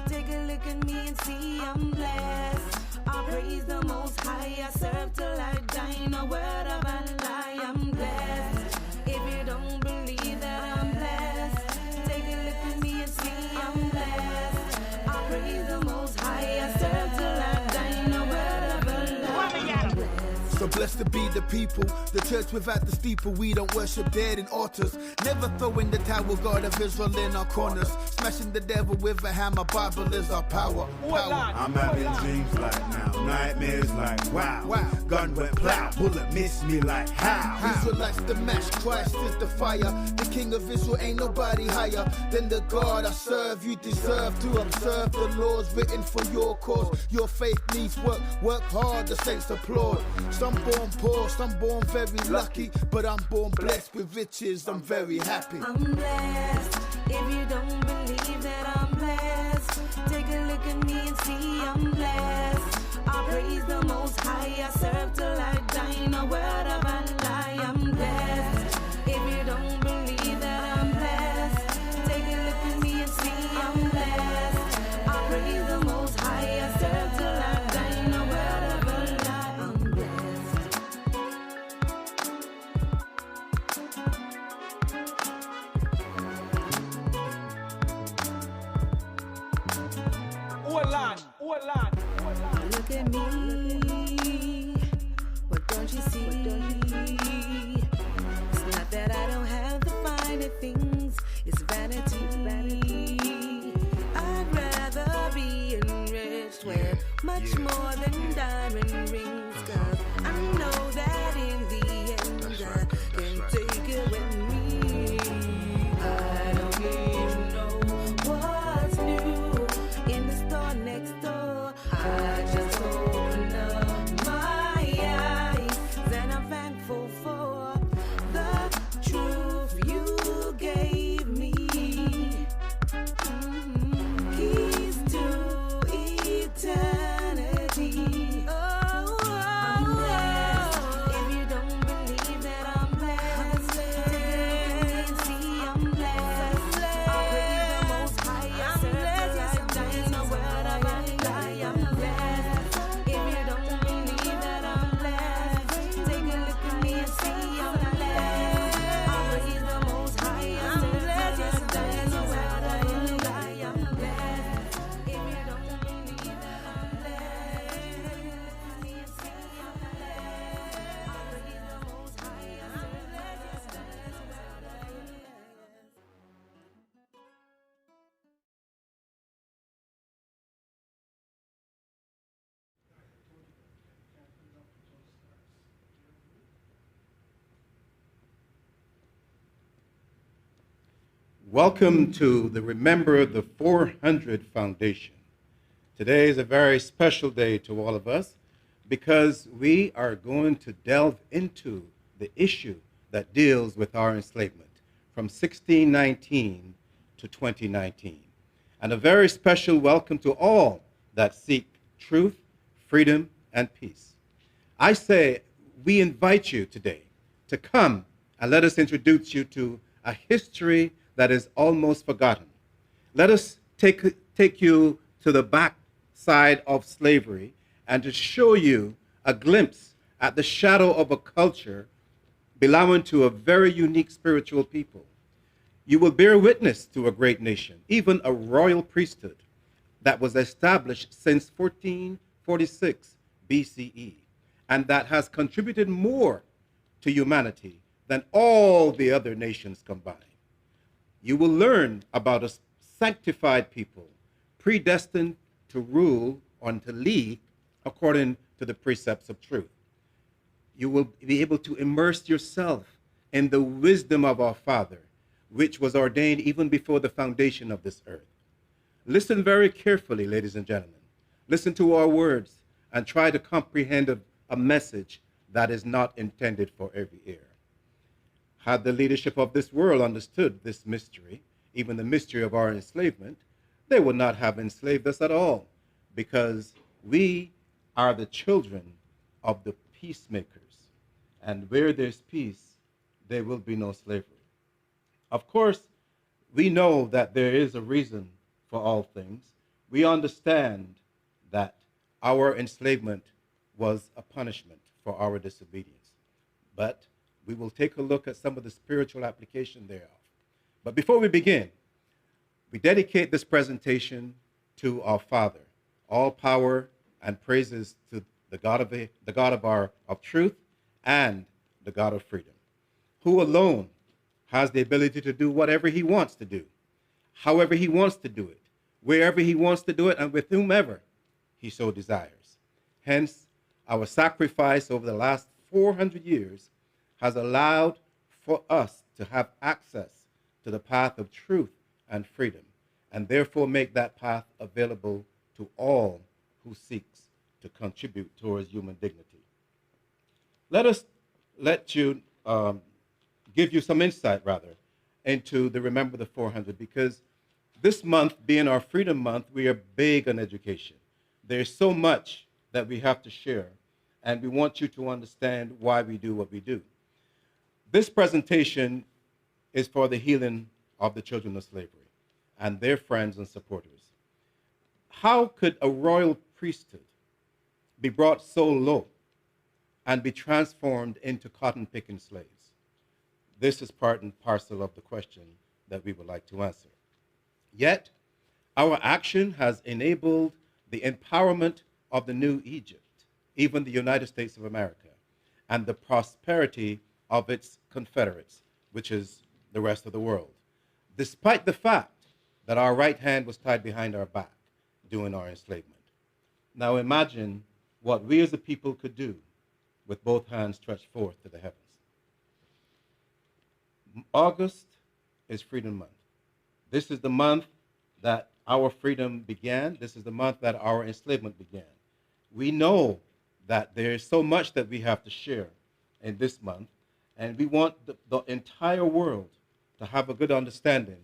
Take a look at me and see I'm blessed. I praise the Most High. I serve till I die. No word of a lie. I'm blessed. If you don't believe that I'm blessed, take a look at me and see I'm blessed. I praise the Most High. I serve till I die. No word of a lie. I'm blessed. So blessed to be the people, the church without the steeple. We don't worship dead in altars. Never throw in the towel, God of Israel in our corners. Smashing the devil with a hammer, Bible is our power. I'm having dreams like now, nightmares like wow. Gun went plow, bullet missed me like how. Israelites the match, Christ is the fire. The King of Israel ain't nobody higher than the God I serve. You deserve to observe the laws written for your cause. Your faith needs work hard, the saints applaud. Some born poor, some born very lucky, but I'm born blessed with riches, I'm very happy. I'm blessed. If you don't believe that I'm blessed, take a look at me and see I'm blessed. I praise the Most High. I serve till I die. No word of a lie. I'm blessed. If you don't believe that I'm blessed, take a look at me and see I'm blessed. I praise the Most High. I serve till I die. No word of a lie. I'm blessed. Look at me, what don't you see? It's not that I don't have the finer things, it's vanity. I'd rather be enriched with much more than diamond rings, 'cause I know that in the end I can take it with me. I don't even know what's new in the store next door. I just open up my eyes and I'm thankful for the truth you gave me. Keys to eternity. Oh, I'm blessed. If you don't believe that I'm blessed, take a look and see I'm blessed. I praise the Most High. I serve till I die. No word of a lie. I'm blessed. If you don't believe that I'm blessed, take a look at me and see I'm blessed. I praise the Most High. I serve till I die. No word of a lie. I'm blessed. If you don't believe that I'm blessed, take a look at me and see I'm blessed. I praise the Most High. I serve till I die. Welcome to the Remember the 400 Foundation. Today is a very special day to all of us because we are going to delve into the issue that deals with our enslavement from 1619 to 2019. And a very special welcome to all that seek truth, freedom, and peace. I say we invite you today to come and let us introduce you to a history that is almost forgotten. Let us take you to the back side of slavery and to show you a glimpse at the shadow of a culture belonging to a very unique spiritual people. You will bear witness to a great nation, even a royal priesthood that was established since 1446 BCE, and that has contributed more to humanity than all the other nations combined. You will learn about a sanctified people, predestined to rule and to lead according to the precepts of truth. You will be able to immerse yourself in the wisdom of our Father, which was ordained even before the foundation of this earth. Listen very carefully, ladies and gentlemen. Listen to our words and try to comprehend a message that is not intended for every ear. Had the leadership of this world understood this mystery, even the mystery of our enslavement, they would not have enslaved us at all, because we are the children of the peacemakers. And where there's peace, there will be no slavery. Of course, we know that there is a reason for all things. we understand that our enslavement was a punishment for our disobedience. But we will take a look at some of the spiritual application thereof. But before we begin, we dedicate this presentation to our Father. All power and praises to the God of truth and the God of freedom, who alone has the ability to do whatever he wants to do, however he wants to do it, wherever he wants to do it, and with whomever he so desires. Hence, our sacrifice over the last 400 years has allowed for us to have access to the path of truth and freedom, and therefore make that path available to all who seeks to contribute towards human dignity. Give you some insight, into the Remember the 400, because this month, being our Freedom Month, we are big on education. There's so much that we have to share, and we want you to understand why we do what we do. This presentation is for the healing of the children of slavery and their friends and supporters. How could a royal priesthood be brought so low and be transformed into cotton-picking slaves? This is part and parcel of the question that we would like to answer. Yet, our action has enabled the empowerment of the new Egypt, even the United States of America, and the prosperity of its confederates, which is the rest of the world, despite the fact that our right hand was tied behind our back during our enslavement. Now imagine what we as a people could do with both hands stretched forth to the heavens. August is Freedom Month. This is the month that our freedom began. This is the month that our enslavement began. We know that there is so much that we have to share in this month, and we want the entire world to have a good understanding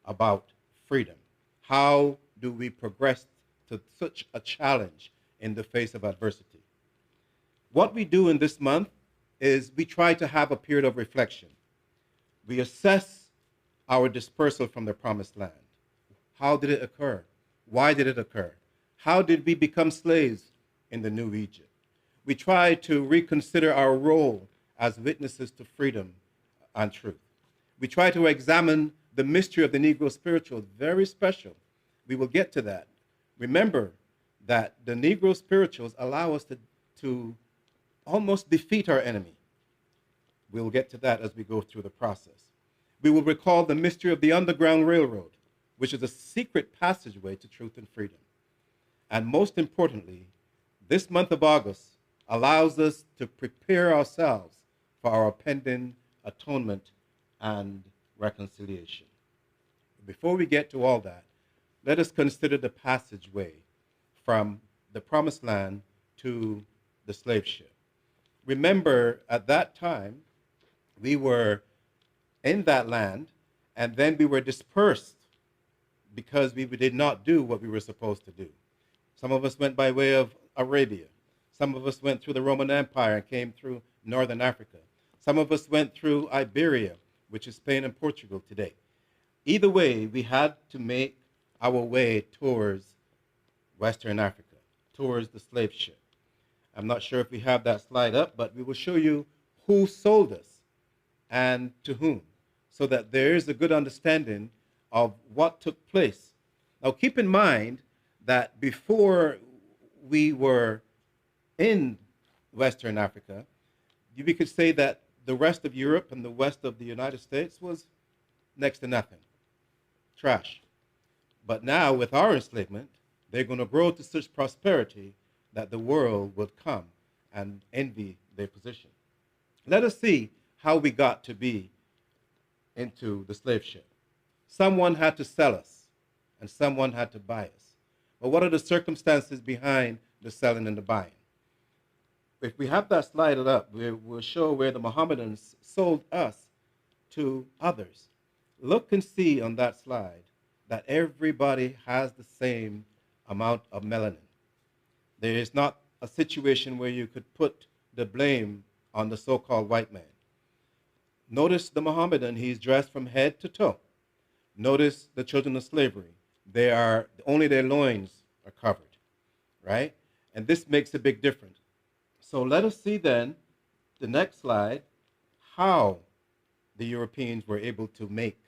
about freedom. How do we progress to such a challenge in the face of adversity? What we do in this month is we try to have a period of reflection. We assess our dispersal from the promised land. How did it occur? Why did it occur? How did we become slaves in the new Egypt? We try to reconsider our role as witnesses to freedom and truth. We try to examine the mystery of the Negro spiritual, very special. We will get to that. Remember that the Negro spirituals allow us to almost defeat our enemy. We'll get to that as we go through the process. We will recall the mystery of the Underground Railroad, which is a secret passageway to truth and freedom. And most importantly, this month of August allows us to prepare ourselves for our pending atonement and reconciliation. Before we get to all that, let us consider the passageway from the promised land to the slave ship. Remember, at that time, we were in that land, and then we were dispersed because we did not do what we were supposed to do. Some of us went by way of Arabia. Some of us went through the Roman Empire and came through northern Africa. Some of us went through Iberia, which is Spain and Portugal today. Either way, we had to make our way towards Western Africa, towards the slave ship. I'm not sure if we have that slide up, but we will show you who sold us and to whom, so that there is a good understanding of what took place. Now, keep in mind that before we were in Western Africa, we could say that the rest of Europe and the west of the United States was next to nothing, trash. But now, with our enslavement, they're going to grow to such prosperity that the world would come and envy their position. Let us see how we got to be into the slave ship. Someone had to sell us, and someone had to buy us. But what are the circumstances behind the selling and the buying? If we have that slide up, we'll show where the Mohammedans sold us to others. Look and see on that slide that everybody has the same amount of melanin. There is not a situation where you could put the blame on the so-called white man. Notice the Mohammedan, he's dressed from head to toe. Notice the children of slavery. They are, only their loins covered, right? And this makes a big difference. So let us see then, the next slide, how the Europeans were able to make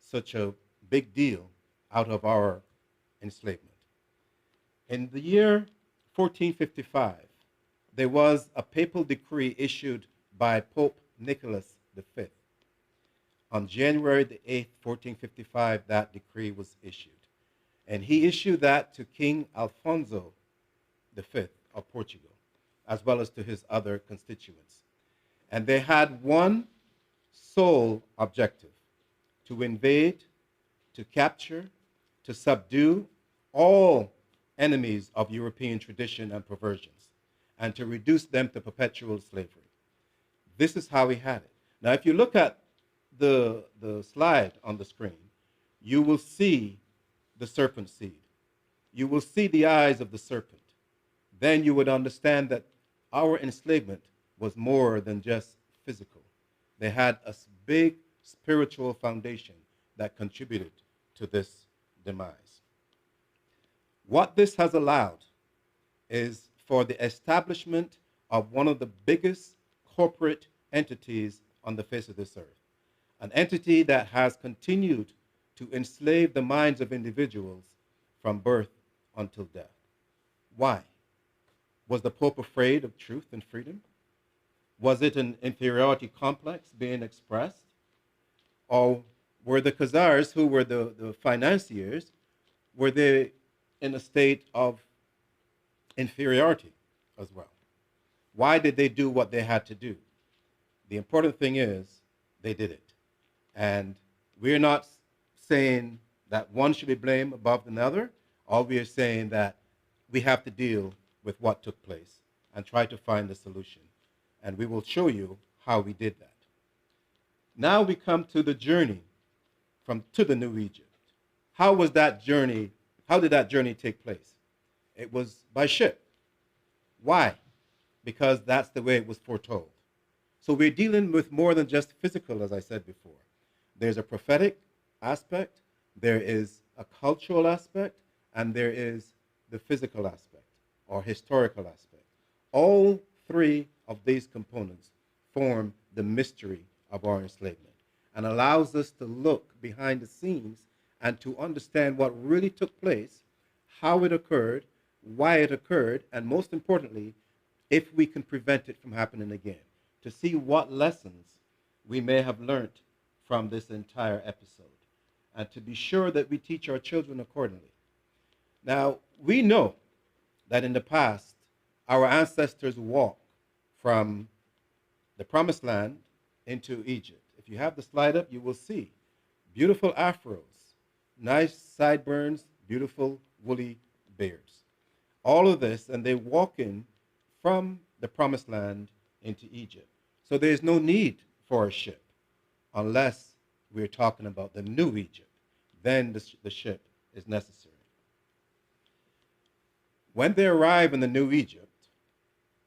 such a big deal out of our enslavement. In the year 1455, there was a papal decree issued by Pope Nicholas V. On January the 8th, 1455, that decree was issued. And he issued that to King Alfonso V of Portugal, as well as to his other constituents. And they had one sole objective: to invade, to capture, to subdue all enemies of European tradition and perversions, and to reduce them to perpetual slavery. This is how he had it. Now, if you look at the slide on the screen, you will see the serpent seed. You will see the eyes of the serpent. Then you would understand that our enslavement was more than just physical. They had a big spiritual foundation that contributed to this demise. What this has allowed is for the establishment of one of the biggest corporate entities on the face of this earth, an entity that has continued to enslave the minds of individuals from birth until death. Why? Was the Pope afraid of truth and freedom? Was it an inferiority complex being expressed? Or were the Khazars, who were the financiers, were they in a state of inferiority as well? Why did they do what they had to do? The important thing is they did it. And we're not saying that one should be blamed above another. All we are saying that we have to deal with what took place and try to find a solution. And we will show you how we did that. Now we come to the journey to the New Egypt. How did that journey take place? It was by ship. Why? Because that's the way it was foretold. So we're dealing with more than just physical, as I said before. There's a prophetic aspect, there is a cultural aspect, and there is the physical aspect or historical aspect. All three of these components form the mystery of our enslavement and allows us to look behind the scenes and to understand what really took place, how it occurred, why it occurred, and most importantly, if we can prevent it from happening again, to see what lessons we may have learned from this entire episode, and to be sure that we teach our children accordingly. Now, we know that in the past, our ancestors walked from the Promised Land into Egypt. If you have the slide up, you will see beautiful afros, nice sideburns, beautiful woolly beards. All of this, and they walk in from the Promised Land into Egypt. So there's no need for a ship unless we're talking about the New Egypt. Then the ship is necessary. When they arrive in the New Egypt,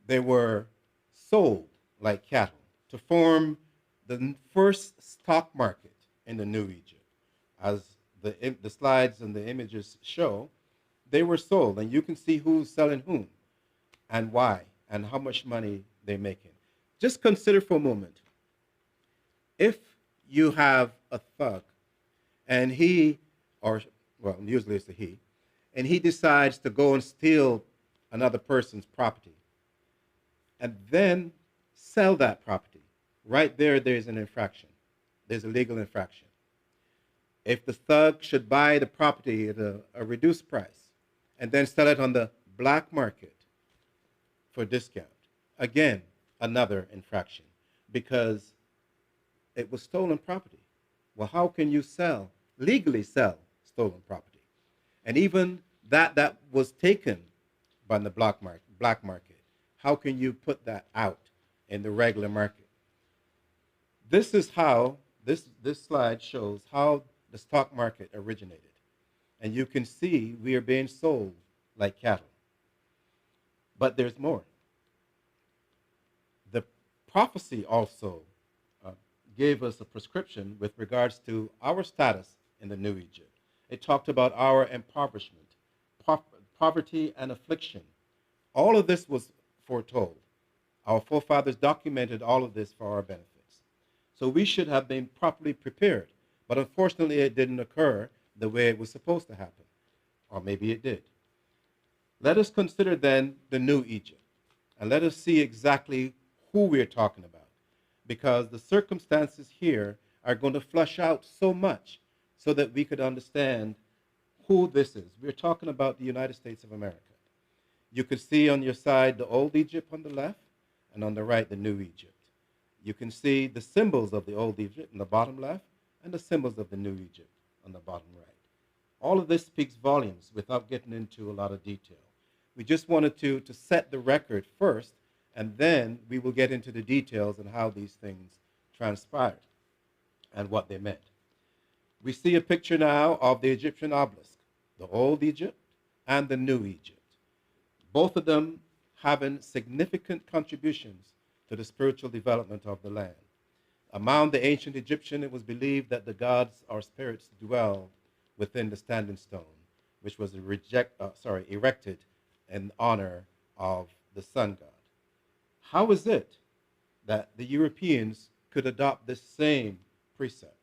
they were sold like cattle to form the first stock market in the New Egypt. As the slides and the images show, they were sold, and you can see who's selling whom and why and how much money they're making. Just consider for a moment, if you have a thug and usually it's a he, and he decides to go and steal another person's property and then sell that property, right there's an infraction. There's a legal infraction. If the thug should buy the property at a reduced price and then sell it on the black market for discount, again, another infraction, because it was stolen property. Well, how can you legally sell stolen property? And even that was taken by the black market, how can you put that out in the regular market? This is how, this slide shows how the stock market originated. And you can see we are being sold like cattle. But there's more. The prophecy also gave us a prescription with regards to our status in the New Egypt. It talked about our impoverishment, poverty, and affliction. All of this was foretold. Our forefathers documented all of this for our benefits. So we should have been properly prepared. But unfortunately, it didn't occur the way it was supposed to happen. Or maybe it did. Let us consider then the new Egypt. And let us see exactly who we're talking about. Because the circumstances here are going to flush out so much so that we could understand who this is. We're talking about the United States of America. You could see on your side the old Egypt on the left, and on the right the new Egypt. You can see the symbols of the old Egypt in the bottom left, and the symbols of the new Egypt on the bottom right. All of this speaks volumes without getting into a lot of detail. We just wanted to set the record first, and then we will get into the details and how these things transpired and what they meant. We see a picture now of the Egyptian obelisk, the old Egypt and the new Egypt. Both of them having significant contributions to the spiritual development of the land. Among the ancient Egyptian, it was believed that the gods or spirits dwelled within the standing stone, which was erected in honor of the sun god. How is it that the Europeans could adopt this same precept?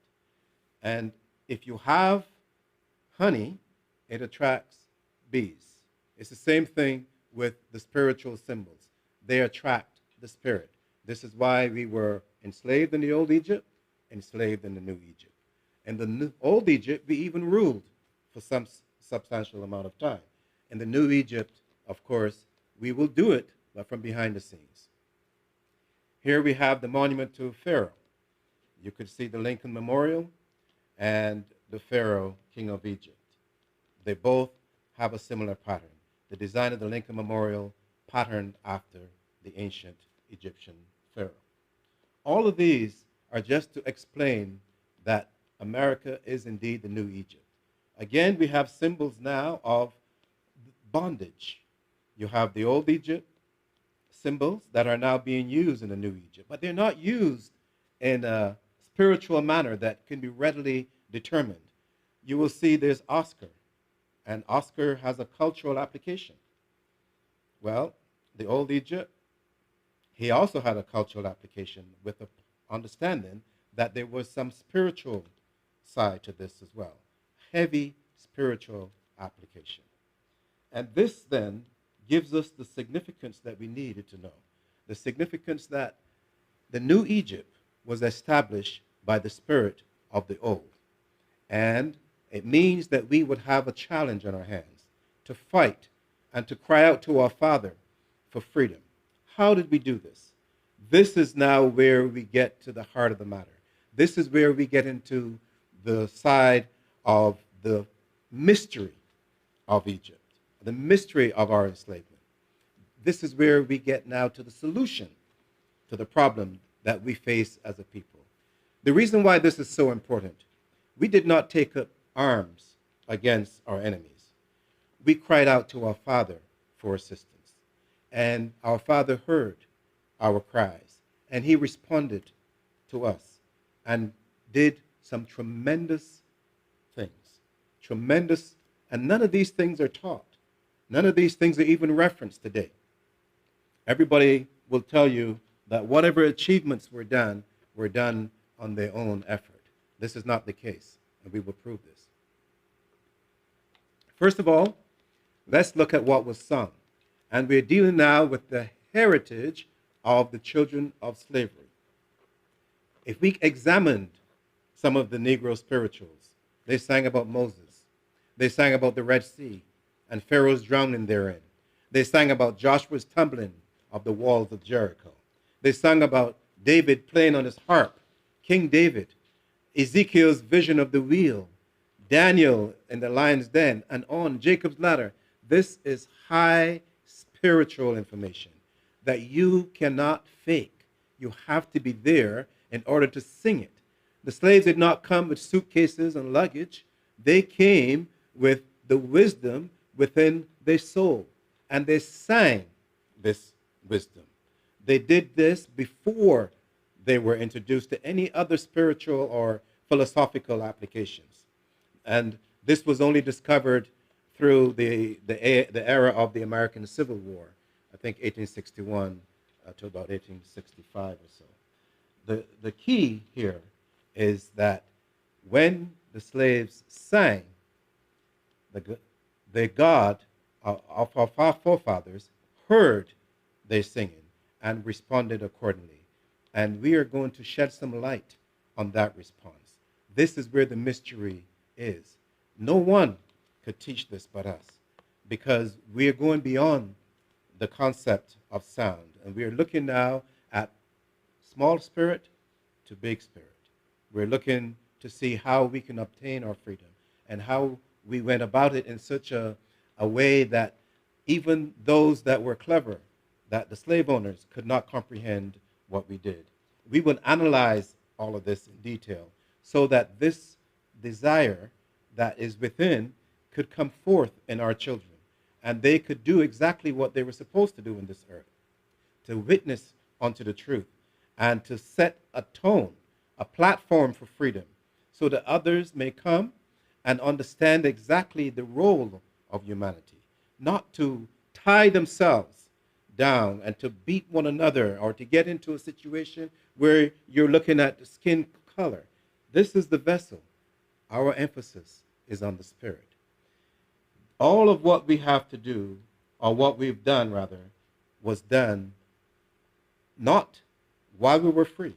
And if you have honey, it attracts bees. It's the same thing with the spiritual symbols. They attract the spirit. This is why we were enslaved in the old Egypt, enslaved in the new Egypt. In the old Egypt, we even ruled for some substantial amount of time. In the new Egypt, of course, we will do it, but from behind the scenes. Here we have the monument to Pharaoh. You could see the Lincoln Memorial and the Pharaoh, King of Egypt. They both have a similar pattern. The design of the Lincoln Memorial patterned after the ancient Egyptian Pharaoh. All of these are just to explain that America is indeed the new Egypt. Again, we have symbols now of bondage. You have the old Egypt symbols that are now being used in the new Egypt, but they're not used in a spiritual manner that can be readily determined. You will see there's Oscar, and Oscar has a cultural application. Well, the old Egypt, he also had a cultural application with the understanding that there was some spiritual side to this as well. Heavy spiritual application. And this then gives us the significance that we needed to know. The significance that the new Egypt was established by the spirit of the old. And it means that we would have a challenge on our hands to fight and to cry out to our Father for freedom. How did we do this? This is now where we get to the heart of the matter. This is where we get into the side of the mystery of Egypt, the mystery of our enslavement. This is where we get now to the solution to the problem that we face as a people. The reason why this is so important, we did not take up arms against our enemies. We cried out to our Father for assistance. And our Father heard our cries. And he responded to us and did some tremendous things. Tremendous. And none of these things are taught. None of these things are even referenced today. Everybody will tell you that whatever achievements were done on their own effort. This is not the case, and we will prove this. First of all, let's look at what was sung. And we're dealing now with the heritage of the children of slavery. If we examined some of the Negro spirituals, they sang about Moses. They sang about the Red Sea and Pharaoh's drowning therein. They sang about Joshua's tumbling of the walls of Jericho. They sang about David playing on his harp, King David, Ezekiel's vision of the wheel, Daniel in the lion's den, and on Jacob's ladder. This is high spiritual information that you cannot fake. You have to be there in order to sing it. The slaves did not come with suitcases and luggage. They came with the wisdom within their soul, and they sang this wisdom. They did this before they were introduced to any other spiritual or philosophical applications. And this was only discovered through the era of the American Civil War, I think 1861 to about 1865 or so. The key here is that when the slaves sang, the God of our forefathers heard their singing and responded accordingly. And we are going to shed some light on that response. This is where the mystery is. No one could teach this but us, because we are going beyond the concept of sound. And we are looking now at small spirit to big spirit. We're looking to see how we can obtain our freedom and how we went about it in such a way that even those that were clever, that the slave owners could not comprehend what we did. We will analyze all of this in detail so that this desire that is within could come forth in our children, and they could do exactly what they were supposed to do in this earth, to witness unto the truth and to set a tone, a platform for freedom, so that others may come and understand exactly the role of humanity, not to tie themselves down and to beat one another or to get into a situation where you're looking at the skin color. This is the vessel. Our emphasis is on the spirit. All of what we have to do, or what we've done rather, was done not while we were free,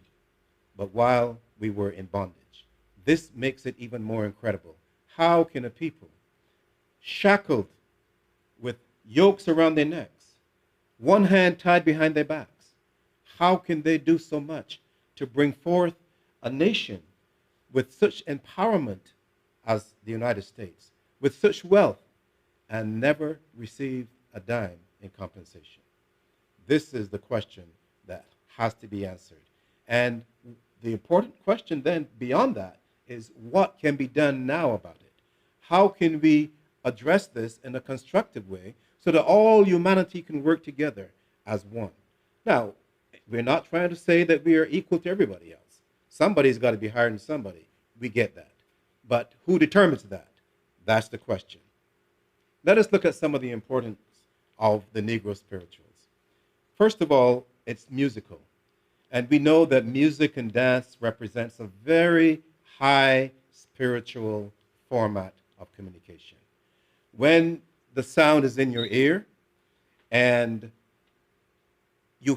but while we were in bondage. This makes it even more incredible. How can a people shackled with yokes around their necks, one hand tied behind their backs, how can they do so much to bring forth a nation with such empowerment as the United States, with such wealth, and never receive a dime in compensation? This is the question that has to be answered. And the important question then beyond that is, what can be done now about it? How can we address this in a constructive way so that all humanity can work together as one? Now, we're not trying to say that we are equal to everybody else. Somebody's got to be higher than somebody. We get that. But who determines that? That's the question. Let us look at some of the importance of the Negro spirituals. First of all, it's musical. And we know that music and dance represents a very high spiritual format of communication. When the sound is in your ear and you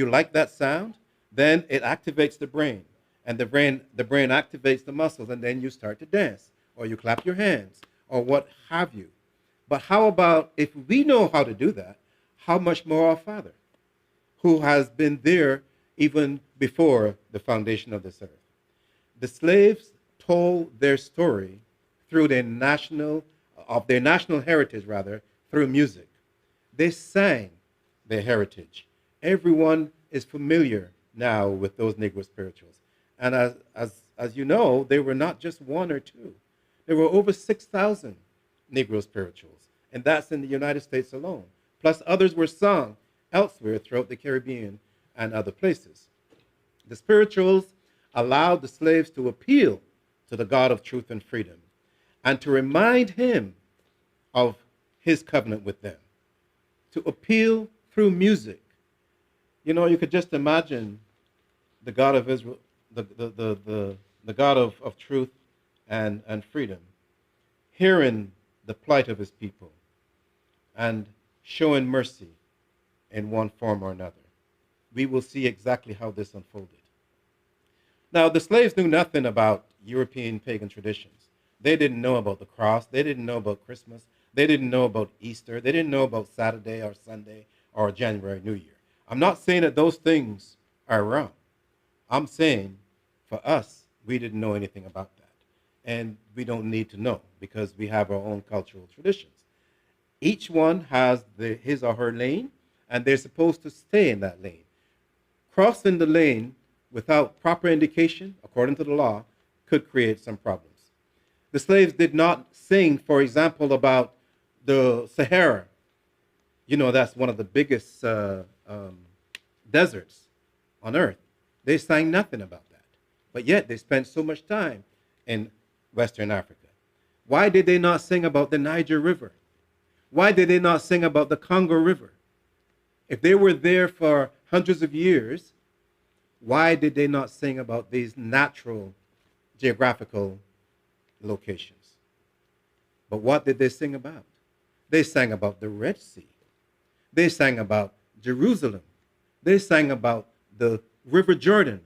like that sound, then it activates the brain. And the brain activates the muscles, and then you start to dance, or you clap your hands, or what have you. But how about if we know how to do that, how much more our Father, who has been there even before the foundation of this earth? The slaves told their story through their national heritage, through music. They sang their heritage. Everyone is familiar now with those Negro spirituals. And as you know, there were not just one or two. There were over 6,000 Negro spirituals, and that's in the United States alone. Plus others were sung elsewhere throughout the Caribbean and other places. The spirituals allowed the slaves to appeal to the God of truth and freedom and to remind him of his covenant with them, to appeal through music. You know, you could just imagine the God of Israel, the God of truth and freedom, hearing the plight of his people and showing mercy in one form or another. We will see exactly how this unfolded. Now, the slaves knew nothing about European pagan traditions. They didn't know about the cross. They didn't know about Christmas. They didn't know about Easter. They didn't know about Saturday or Sunday or January, New Year. I'm not saying that those things are wrong. I'm saying for us, we didn't know anything about that. And we don't need to know because we have our own cultural traditions. Each one has his or her lane, and they're supposed to stay in that lane. Crossing the lane without proper indication, according to the law, could create some problems. The slaves did not sing, for example, about the Sahara. You know, that's one of the biggest deserts on earth. They sang nothing about that. But yet they spent so much time in Western Africa. Why did they not sing about the Niger River? Why did they not sing about the Congo River? If they were there for hundreds of years, why did they not sing about these natural geographical locations? But what did they sing about? They sang about the Red Sea. They sang about Jerusalem. They sang about the River Jordan.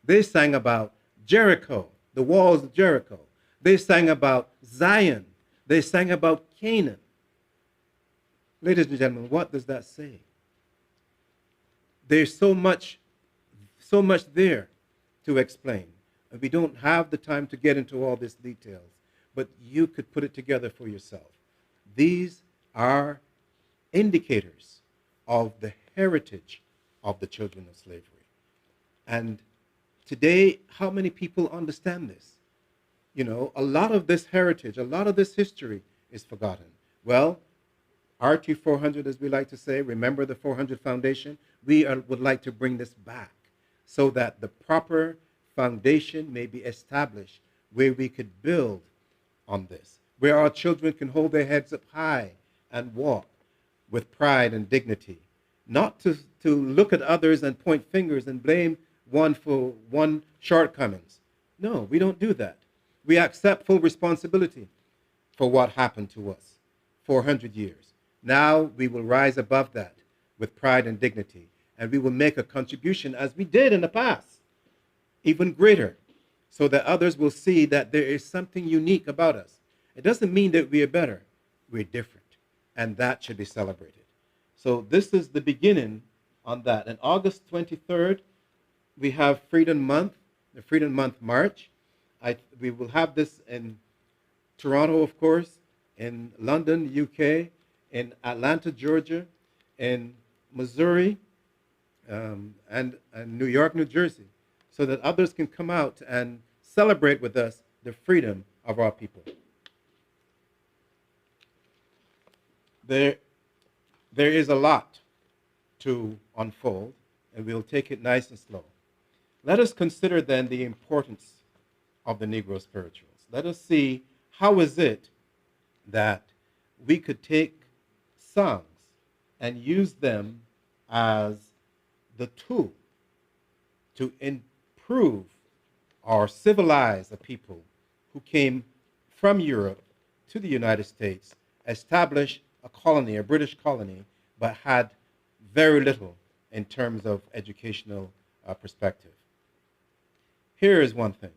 They sang about Jericho, the walls of Jericho. They sang about Zion. They sang about Canaan. Ladies and gentlemen, what does that say? There's so much there to explain. And we don't have the time to get into all these details, but you could put it together for yourself. These are indicators of the heritage of the children of slavery. And today, how many people understand this? You know, a lot of this heritage, a lot of this history is forgotten. Well, RT 400, as we like to say, remember the 400 Foundation? Would like to bring this back so that the proper foundation may be established where we could build on this, where our children can hold their heads up high and walk with pride and dignity, not to look at others and point fingers and blame one for one shortcomings. No, we don't do that. We accept full responsibility for what happened to us 400 years. Now we will rise above that with pride and dignity, and we will make a contribution as we did in the past, even greater, so that others will see that there is something unique about us. It doesn't mean that we are better. We're different, and that should be celebrated. So this is the beginning on that. And August 23rd, we have Freedom Month, the Freedom Month March. We will have this in Toronto, of course, in London, UK, in Atlanta, Georgia, in Missouri, and New York, New Jersey, so that others can come out and celebrate with us the freedom of our people. There is a lot to unfold, and we'll take it nice and slow. Let us consider then the importance of the Negro spirituals. Let us see how is it that we could take songs and use them as the tool to improve or civilize a people who came from Europe to the United States, established a colony, a British colony, but had very little in terms of educational perspective. Here is one thing.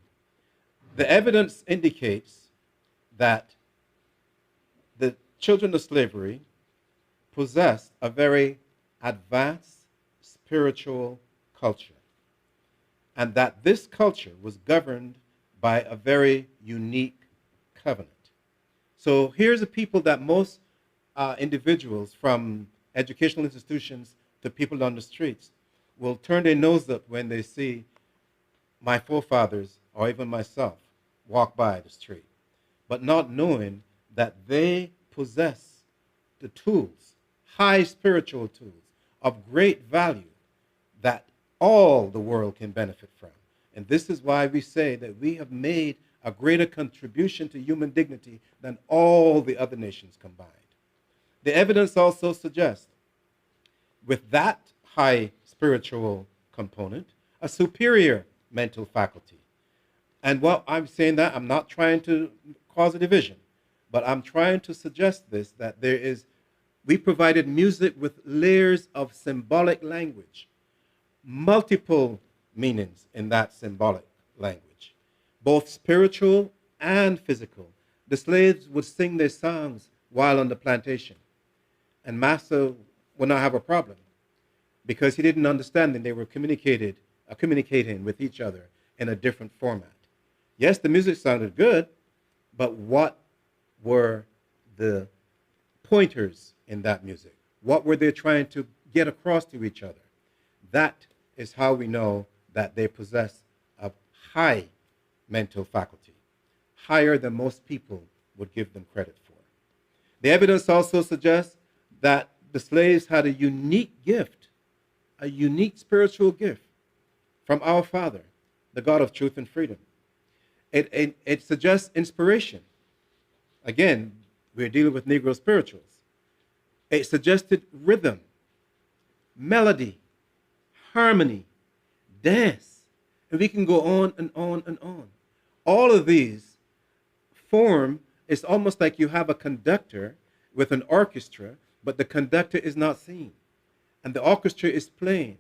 The evidence indicates that the children of slavery possessed a very advanced spiritual culture, and that this culture was governed by a very unique covenant. So here's a people that most individuals, from educational institutions to people on the streets, will turn their nose up when they see my forefathers or even myself walk by the street, but not knowing that they possess the tools, high spiritual tools of great value that all the world can benefit from. And this is why we say that we have made a greater contribution to human dignity than all the other nations combined. The evidence also suggests, with that high spiritual component, a superior mental faculty. And while I'm saying that, I'm not trying to cause a division, but I'm trying to suggest this, that we provided music with layers of symbolic language, multiple meanings in that symbolic language, both spiritual and physical. The slaves would sing their songs while on the plantation, and master would not have a problem because he didn't understand that they were communicating with each other in a different format. Yes, the music sounded good, but what were the pointers in that music? What were they trying to get across to each other? That is how we know that they possess a high mental faculty, higher than most people would give them credit for. The evidence also suggests that the slaves had a unique gift, a unique spiritual gift from our Father, the God of truth and freedom. It suggests inspiration. Again, we're dealing with Negro spirituals. It suggested rhythm, melody, harmony, dance, and we can go on and on and on. All of these form, it's almost like you have a conductor with an orchestra, but the conductor is not seen. And the orchestra is playing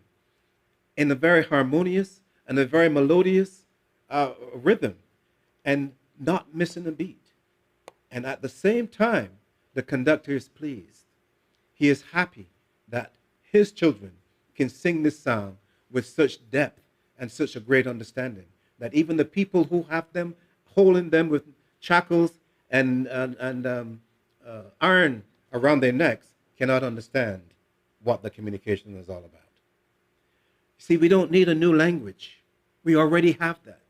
in a very harmonious and a very melodious rhythm and not missing a beat. And at the same time, the conductor is pleased. He is happy that his children can sing this song with such depth and such a great understanding that even the people who have them, holding them with shackles and iron around their necks, cannot understand what the communication is all about. See, we don't need a new language. We already have that.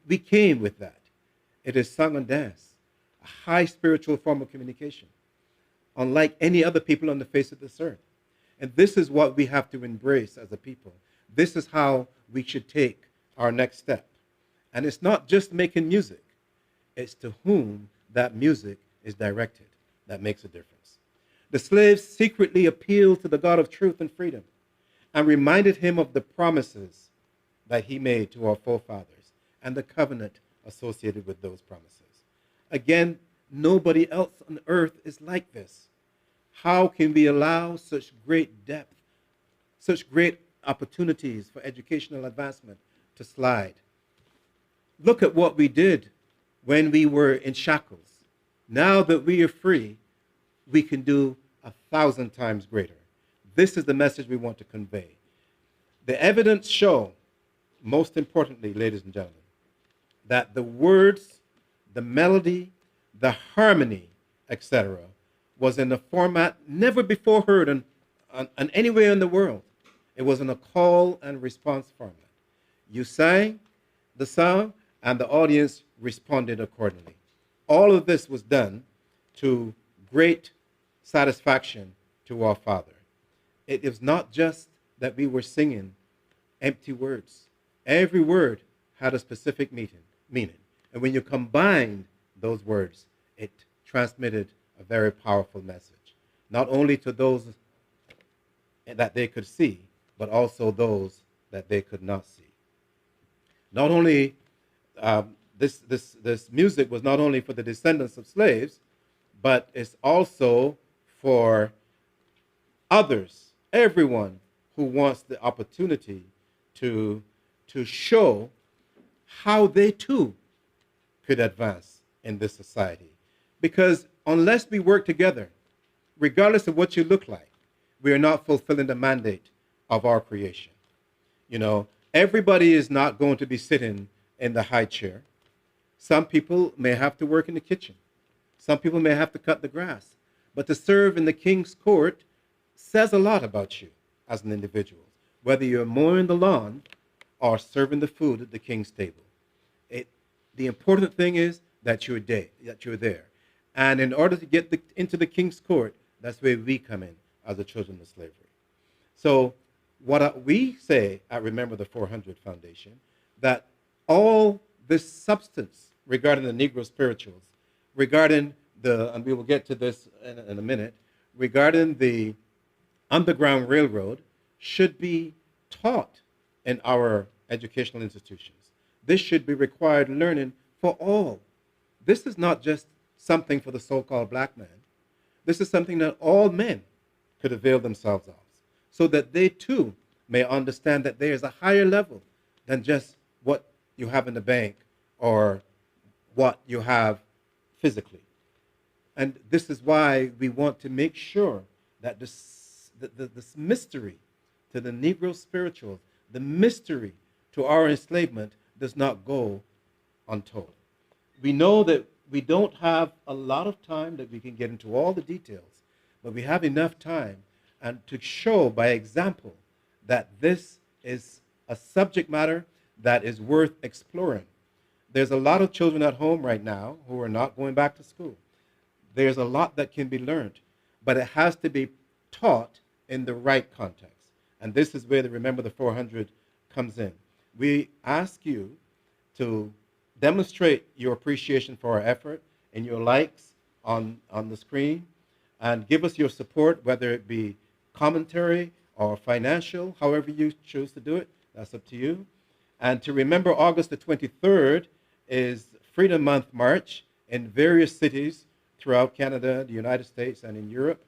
We came with that. It is song and dance, a high spiritual form of communication, unlike any other people on the face of this earth. And this is what we have to embrace as a people. This is how we should take our next step. And it's not just making music. It's to whom that music is directed that makes a difference. The slaves secretly appealed to the God of truth and freedom and reminded him of the promises that he made to our forefathers and the covenant associated with those promises. Again, nobody else on earth is like this. How can we allow such great depth, such great opportunities for educational advancement to slide? Look at what we did when we were in shackles. Now that we are free, we can do 1,000 times greater. This is the message we want to convey. The evidence show, most importantly, ladies and gentlemen, that the words, the melody, the harmony, etc., was in a format never before heard anywhere in the world. It was in a call and response format. You sang the song, and the audience responded accordingly. All of this was done to great satisfaction to our Father. It is not just that we were singing empty words. Every word had a specific meaning. And when you combined those words, it transmitted a very powerful message, not only to those that they could see, but also those that they could not see. Not only this music was not only for the descendants of slaves, but it's also for others, everyone who wants the opportunity to show how they too could advance in this society. Because unless we work together, regardless of what you look like, we are not fulfilling the mandate of our creation. You know, everybody is not going to be sitting in the high chair. Some people may have to work in the kitchen. Some people may have to cut the grass. But to serve in the king's court says a lot about you as an individual, whether you're mowing the lawn or serving the food at the king's table. The important thing is that you're there. And in order to get into the king's court, that's where we come in as the children of slavery. So what we say at Remember the 400 Foundation, that all this substance regarding the Negro spirituals, regarding and we will get to this in a minute, regarding the Underground Railroad should be taught in our educational institutions. This should be required learning for all. This is not just something for the so-called black man. This is something that all men could avail themselves of, so that they too may understand that there is a higher level than just what you have in the bank or what you have physically. And this is why we want to make sure that this mystery to the Negro spirituals, the mystery to our enslavement does not go untold. We know that we don't have a lot of time that we can get into all the details, but we have enough time and to show by example that this is a subject matter that is worth exploring. There's a lot of children at home right now who are not going back to school. There's a lot that can be learned, but it has to be taught in the right context. And this is where the Remember the 400 comes in. We ask you to demonstrate your appreciation for our effort in your likes on the screen, and give us your support, whether it be commentary or financial, however you choose to do it. That's up to you. And to remember, August the 23rd is Freedom Month March in various cities throughout Canada, the United States, and in Europe.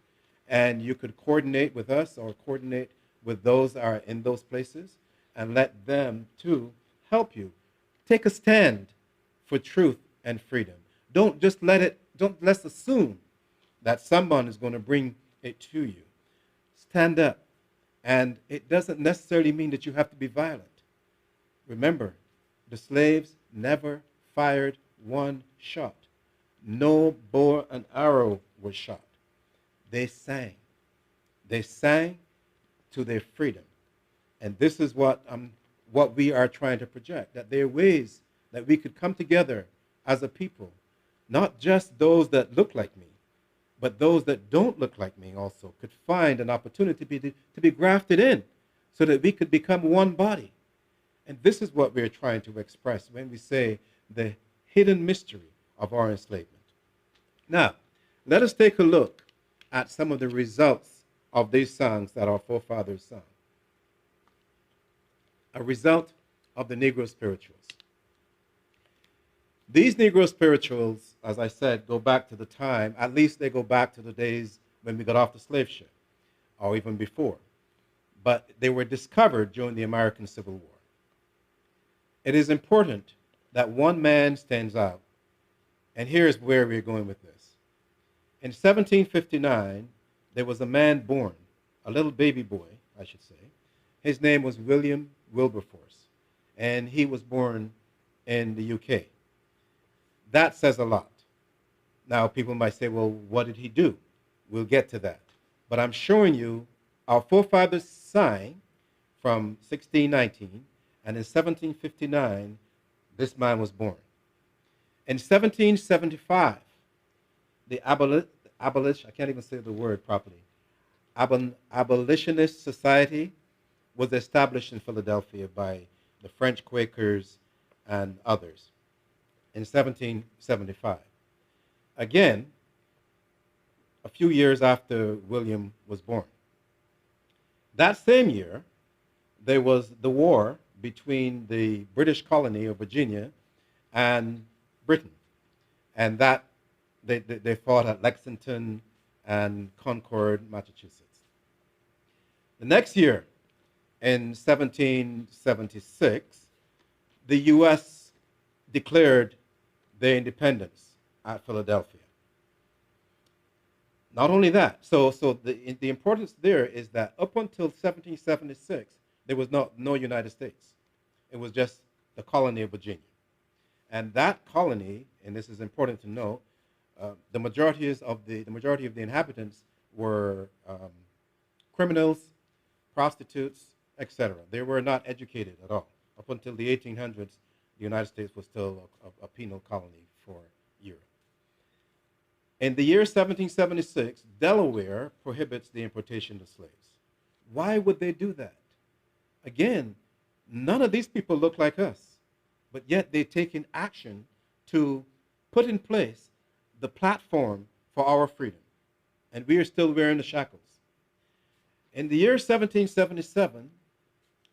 And you could coordinate with us or coordinate with those that are in those places and let them, too, help you. Take a stand for truth and freedom. Don't let's assume that someone is going to bring it to you. Stand up. And it doesn't necessarily mean that you have to be violent. Remember, the slaves never fired one shot. No bow and arrow was shot. They sang. They sang to their freedom. And this is what we are trying to project, that there are ways that we could come together as a people, not just those that look like me, but those that don't look like me also could find an opportunity to be grafted in so that we could become one body. And this is what we're trying to express when we say the hidden mystery of our enslavement. Now, let us take a look at some of the results of these songs that our forefathers sung. A result of the Negro spirituals. These Negro spirituals, as I said, go back to the time, at least they go back to the days when we got off the slave ship, or even before. But they were discovered during the American Civil War. It is important that one man stands out, and here's where we're going with this. In 1759, there was a man born, a little baby boy, I should say. His name was William Wilberforce, and he was born in the UK. That says a lot. Now, people might say, well, what did he do? We'll get to that. But I'm showing you our forefathers sang from 1619, and in 1759, this man was born. In 1775, the I can't even say the word properly, Abolitionist Society was established in Philadelphia by the French Quakers and others in 1775. Again, a few years after William was born. That same year, there was the war between the British colony of Virginia and Britain. And that they fought at Lexington and Concord, Massachusetts. The next year, in 1776, the U.S. declared their independence at Philadelphia. Not only that, so the importance there is that up until 1776, there was no United States. It was just the colony of Virginia. And that colony, and this is important to know, the majority of the inhabitants were criminals, prostitutes, etc. They were not educated at all. Up until the 1800s, the United States was still a penal colony for Europe. In the year 1776, Delaware prohibits the importation of slaves. Why would they do that? Again, none of these people look like us, but yet they're taking action to put in place the platform for our freedom. And we are still wearing the shackles. In the year 1777,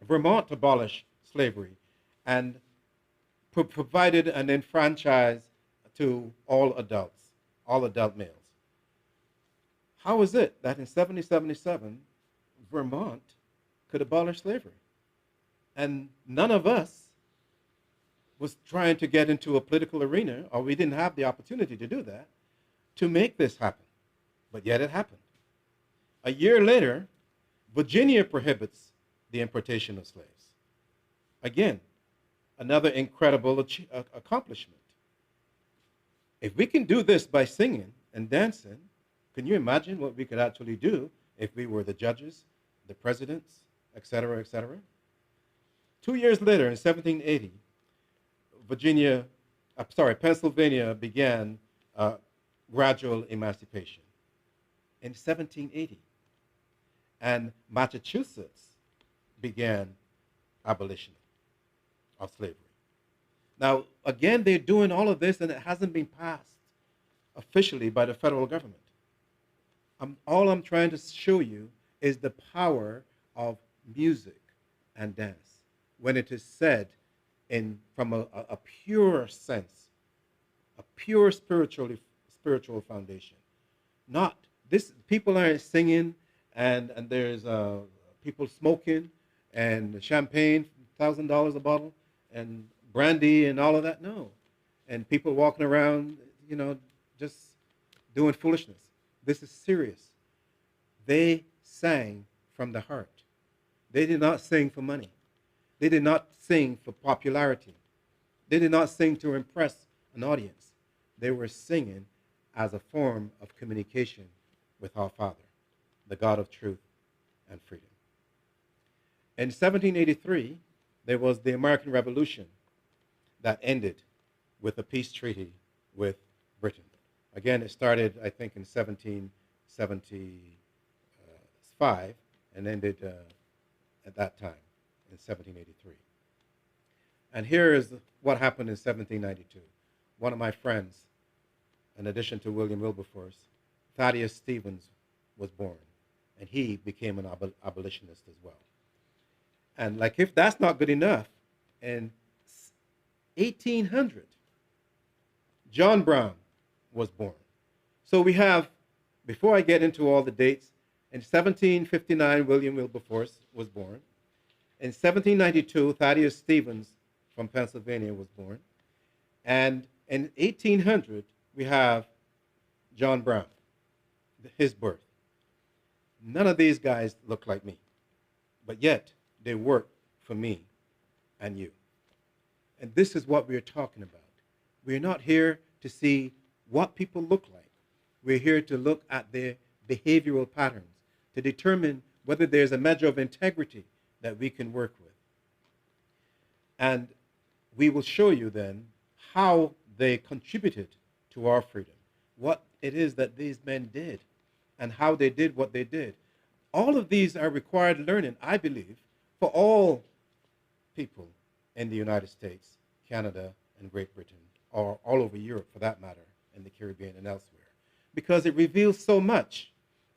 Vermont abolished slavery and provided an enfranchise to all adult males. How is it that in 1777, Vermont could abolish slavery? And none of us was trying to get into a political arena, or we didn't have the opportunity to do that, to make this happen. But yet it happened. A year later, Virginia prohibits the importation of slaves. Again, another incredible accomplishment. If we can do this by singing and dancing, can you imagine what we could actually do if we were the judges, the presidents, etc., etc.? 2 years later, in 1780, Pennsylvania began gradual emancipation. In 1780, and Massachusetts began abolition of slavery. Now, again, they're doing all of this, and it hasn't been passed officially by the federal government. All I'm trying to show you is the power of music and dance when it is said from a pure sense, a pure spiritual foundation. Not this. People aren't singing, and there's people smoking, and champagne, $1,000 a bottle, and brandy, and all of that. No, and people walking around, just doing foolishness. This is serious. They sang from the heart. They did not sing for money. They did not sing for popularity. They did not sing to impress an audience. They were singing as a form of communication with our Father, the God of truth and freedom. In 1783, there was the American Revolution that ended with a peace treaty with Britain. Again, it started, I think, in 1775 and ended at that time in 1783. And here is what happened in 1792. One of my friends, in addition to William Wilberforce, Thaddeus Stevens, was born, and he became an abolitionist as well. And like if that's not good enough, in 1800, John Brown was born. So we have, before I get into all the dates, in 1759, William Wilberforce was born. In 1792, Thaddeus Stevens from Pennsylvania was born. And in 1800, we have John Brown, his birth. None of these guys look like me, but yet they work for me and you. And this is what we're talking about. We're not here to see what people look like. We're here to look at their behavioral patterns, to determine whether there's a measure of integrity that we can work with. And we will show you then how they contributed to our freedom, what it is that these men did, and how they did what they did. All of these are required learning, I believe, for all people in the United States, Canada, and Great Britain, or all over Europe for that matter, in the Caribbean and elsewhere, because it reveals so much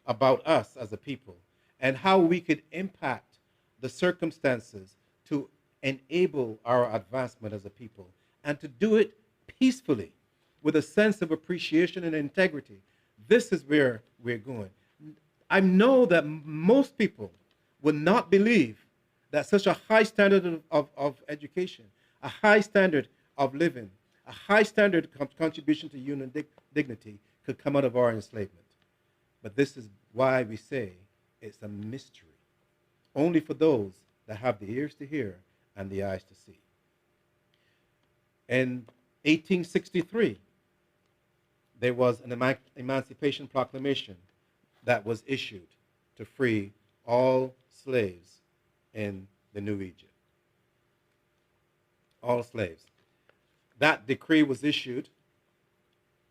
about us as a people and how we could impact the circumstances to enable our advancement as a people, and to do it peacefully with a sense of appreciation and integrity. This is where we're going. I know that most people would not believe that such a high standard of education, a high standard of living, a high standard contribution to human dignity could come out of our enslavement. But this is why we say it's a mystery, only for those that have the ears to hear and the eyes to see. In 1863, there was an Emancipation Proclamation that was issued to free all slaves in the New Egypt. All slaves. That decree was issued,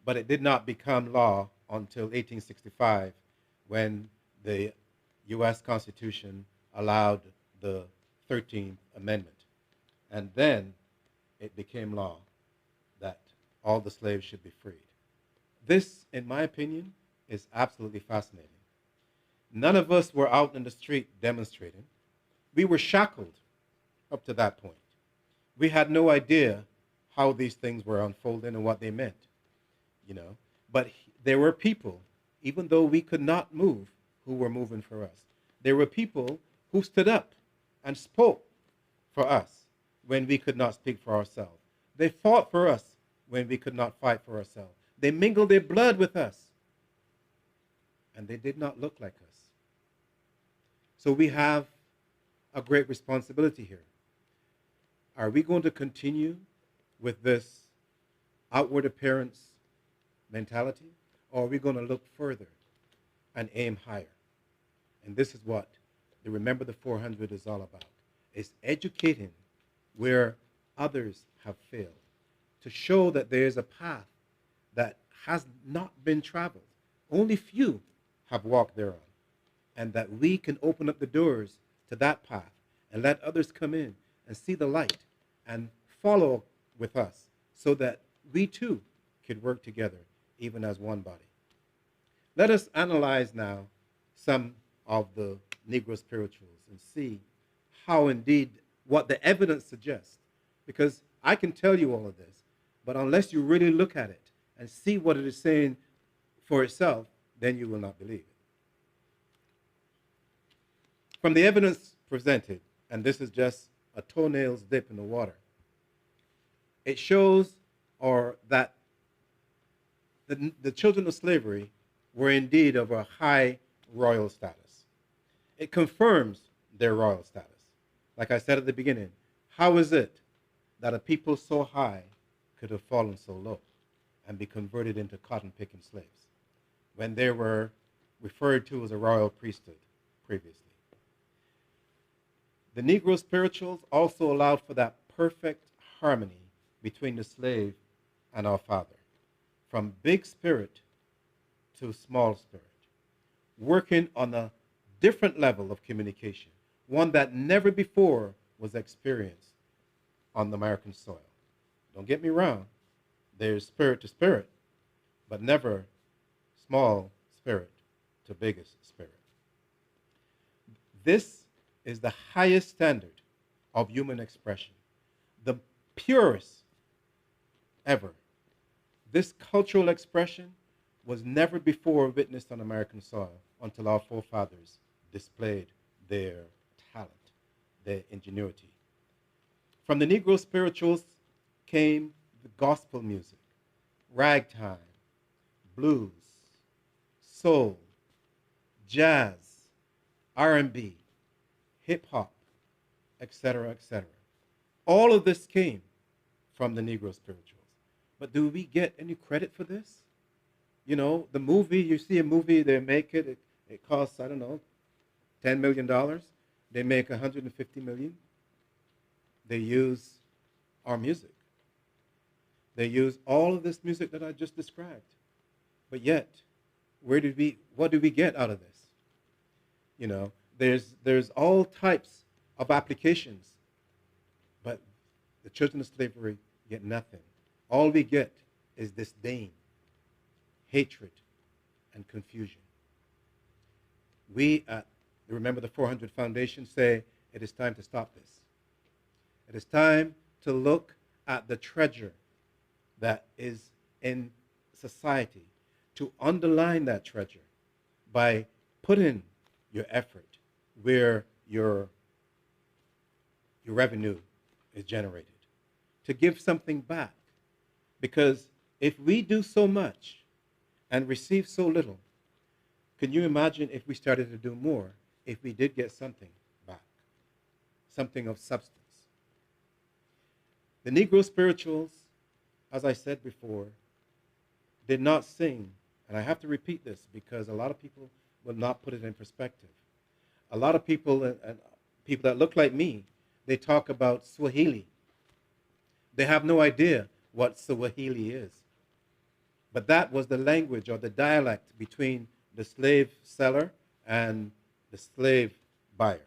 but it did not become law until 1865, when the U.S. Constitution allowed the 13th Amendment. And then it became law that all the slaves should be freed. This, in my opinion, is absolutely fascinating. None of us were out in the street demonstrating. We were shackled up to that point. We had no idea how these things were unfolding and what they meant, But there were people, even though we could not move, who were moving for us. There were people who stood up and spoke for us when we could not speak for ourselves. They fought for us when we could not fight for ourselves. They mingled their blood with us, and they did not look like us. So we have a great responsibility here. Are we going to continue with this outward appearance mentality, or are we going to look further and aim higher? And this is what the Remember the 400 is all about. It's educating where others have failed, to show that there is a path that has not been traveled. Only few have walked thereon, and that we can open up the doors to that path and let others come in and see the light and follow with us, so that we too could work together even as one body. Let us analyze now some of the Negro spirituals and see how indeed what the evidence suggests. Because I can tell you all of this, but unless you really look at it and see what it is saying for itself, then you will not believe it. From the evidence presented, and this is just a toenail's dip in the water, it shows that the children of slavery were indeed of a high royal status. It confirms their royal status. Like I said at the beginning, how is it that a people so high could have fallen so low and be converted into cotton-picking slaves when they were referred to as a royal priesthood previously? The Negro spirituals also allowed for that perfect harmony between the slave and our Father, from big spirit to small spirit, working on a different level of communication, one that never before was experienced on the American soil. Don't get me wrong, there's spirit to spirit, but never small spirit to biggest spirit. This is the highest standard of human expression, the purest ever. This cultural expression was never before witnessed on American soil until our forefathers displayed their talent, their ingenuity. From the Negro spirituals came the gospel music, ragtime, blues, soul, jazz, R&B, hip-hop, etc., etc. All of this came from the Negro spirituals. But do we get any credit for this? You know, the movie, you see a movie, they make it costs, I don't know, $10 million. They make $150 million. They use our music. They use all of this music that I just described. But yet, what do we get out of this? You know, there's all types of applications, but the children of slavery get nothing. All we get is disdain, hatred, and confusion. We at Remember the 400 Foundation say it is time to stop this. It is time to look at the treasure that is in society, to underline that treasure by putting your effort where your revenue is generated, to give something back. Because if we do so much and receive so little, can you imagine if we started to do more, if we did get something back, something of substance? The Negro spirituals, as I said before, did not sing, and I have to repeat this because a lot of people will not put it in perspective. A lot of people, and people that look like me, they talk about Swahili. They have no idea what Swahili is. But that was the language or the dialect between the slave seller and the slave buyer.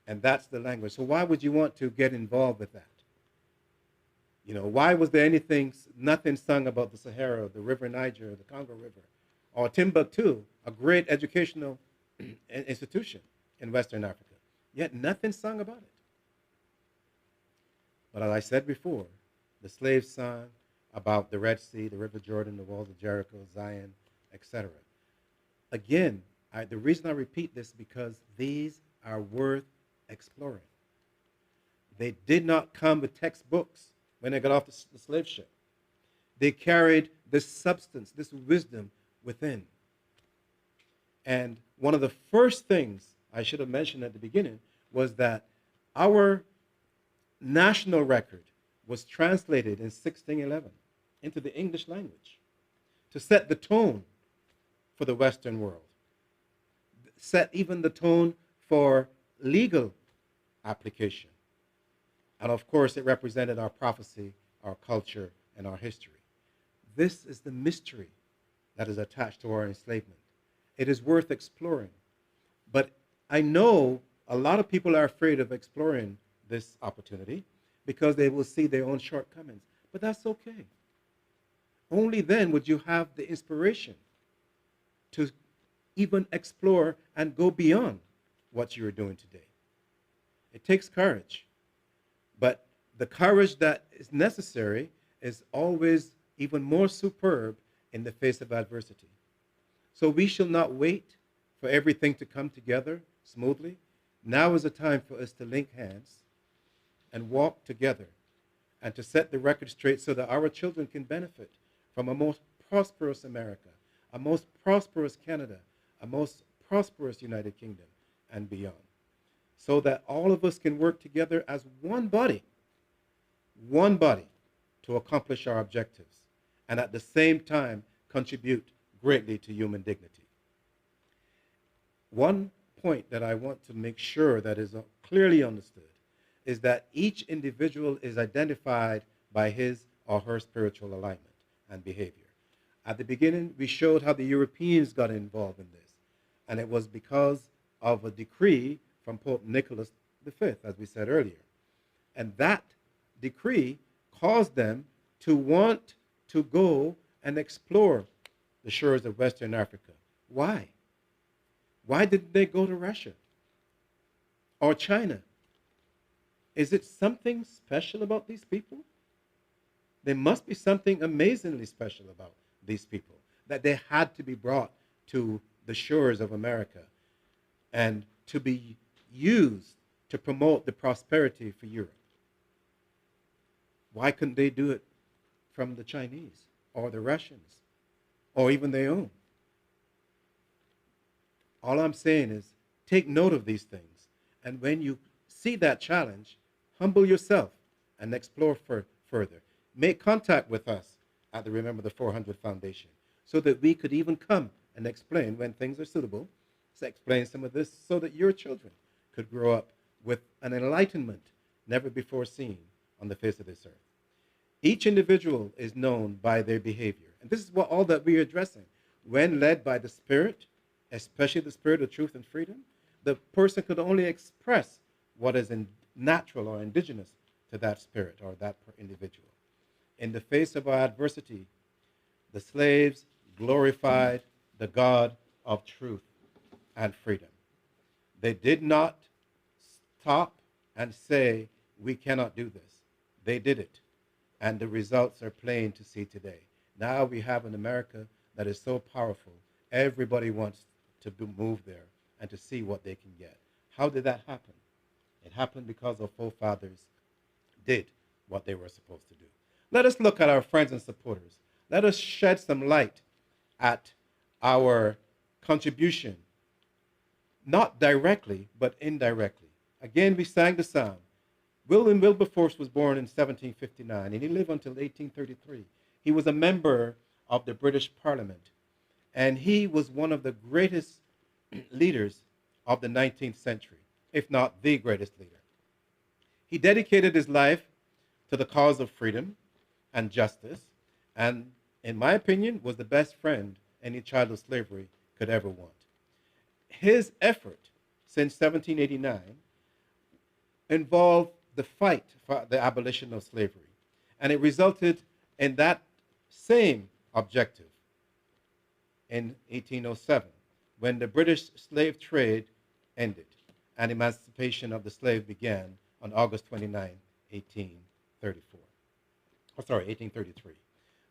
And that's the language. So why would you want to get involved with that? You know, why was there nothing sung about the Sahara, the River Niger, the Congo River, or Timbuktu, a great educational institution in Western Africa? Yet nothing sung about it. But as I said before, the slaves sung about the Red Sea, the River Jordan, the walls of Jericho, Zion, etc. Again, the reason I repeat this because these are worth exploring. They did not come with textbooks when they got off the slave ship. They carried this substance, this wisdom within. And one of the first things I should have mentioned at the beginning was that our national record was translated in 1611 into the English language to set the tone for the Western world, set even the tone for legal application. And of course, it represented our prophecy, our culture, and our history. This is the mystery that is attached to our enslavement. It is worth exploring. But I know a lot of people are afraid of exploring this opportunity because they will see their own shortcomings. But that's okay. only then would you have the inspiration to even explore and go beyond what you're doing today. It takes courage. But the courage that is necessary is always even more superb in the face of adversity. So we shall not wait for everything to come together smoothly. Now is the time for us to link hands and walk together and to set the record straight so that our children can benefit from a most prosperous America, a most prosperous Canada, a most prosperous United Kingdom, and beyond. So that all of us can work together as one body to accomplish our objectives, and at the same time contribute greatly to human dignity. One point that I want to make sure that is clearly understood is that each individual is identified by his or her spiritual alignment and behavior. At the beginning, we showed how the Europeans got involved in this, and it was because of a decree from Pope Nicholas V, as we said earlier. And that decree caused them to want to go and explore the shores of Western Africa. Why? Why didn't they go to Russia or China? Is it something special about these people? There must be something amazingly special about these people that they had to be brought to the shores of America and to be used to promote the prosperity for Europe. Why couldn't they do it from the Chinese or the Russians or even their own? All I'm saying is take note of these things, and when you see that challenge, humble yourself and explore further. Make contact with us at the Remember the 400 Foundation so that we could even come and explain when things are suitable, to explain some of this so that your children could grow up with an enlightenment never before seen on the face of this earth. Each individual is known by their behavior. And this is all that we are addressing. When led by the Spirit, especially the Spirit of truth and freedom, the person could only express what is natural or indigenous to that spirit or that individual. In the face of our adversity, the slaves glorified the God of truth and freedom. They did not stop and say, we cannot do this. They did it. And the results are plain to see today. Now we have an America that is so powerful, everybody wants to move there and to see what they can get. How did that happen? It happened because our forefathers did what they were supposed to do. Let us look at our friends and supporters. Let us shed some light at our contribution, not directly, but indirectly. Again, we sang the song. William Wilberforce was born in 1759, and he lived until 1833. He was a member of the British Parliament, and he was one of the greatest leaders of the 19th century, if not the greatest leader. He dedicated his life to the cause of freedom and justice, and in my opinion, was the best friend any child of slavery could ever want. His effort since 1789 involved the fight for the abolition of slavery, and it resulted in that same objective in 1807, when the British slave trade ended and emancipation of the slave began on August 29, 1833.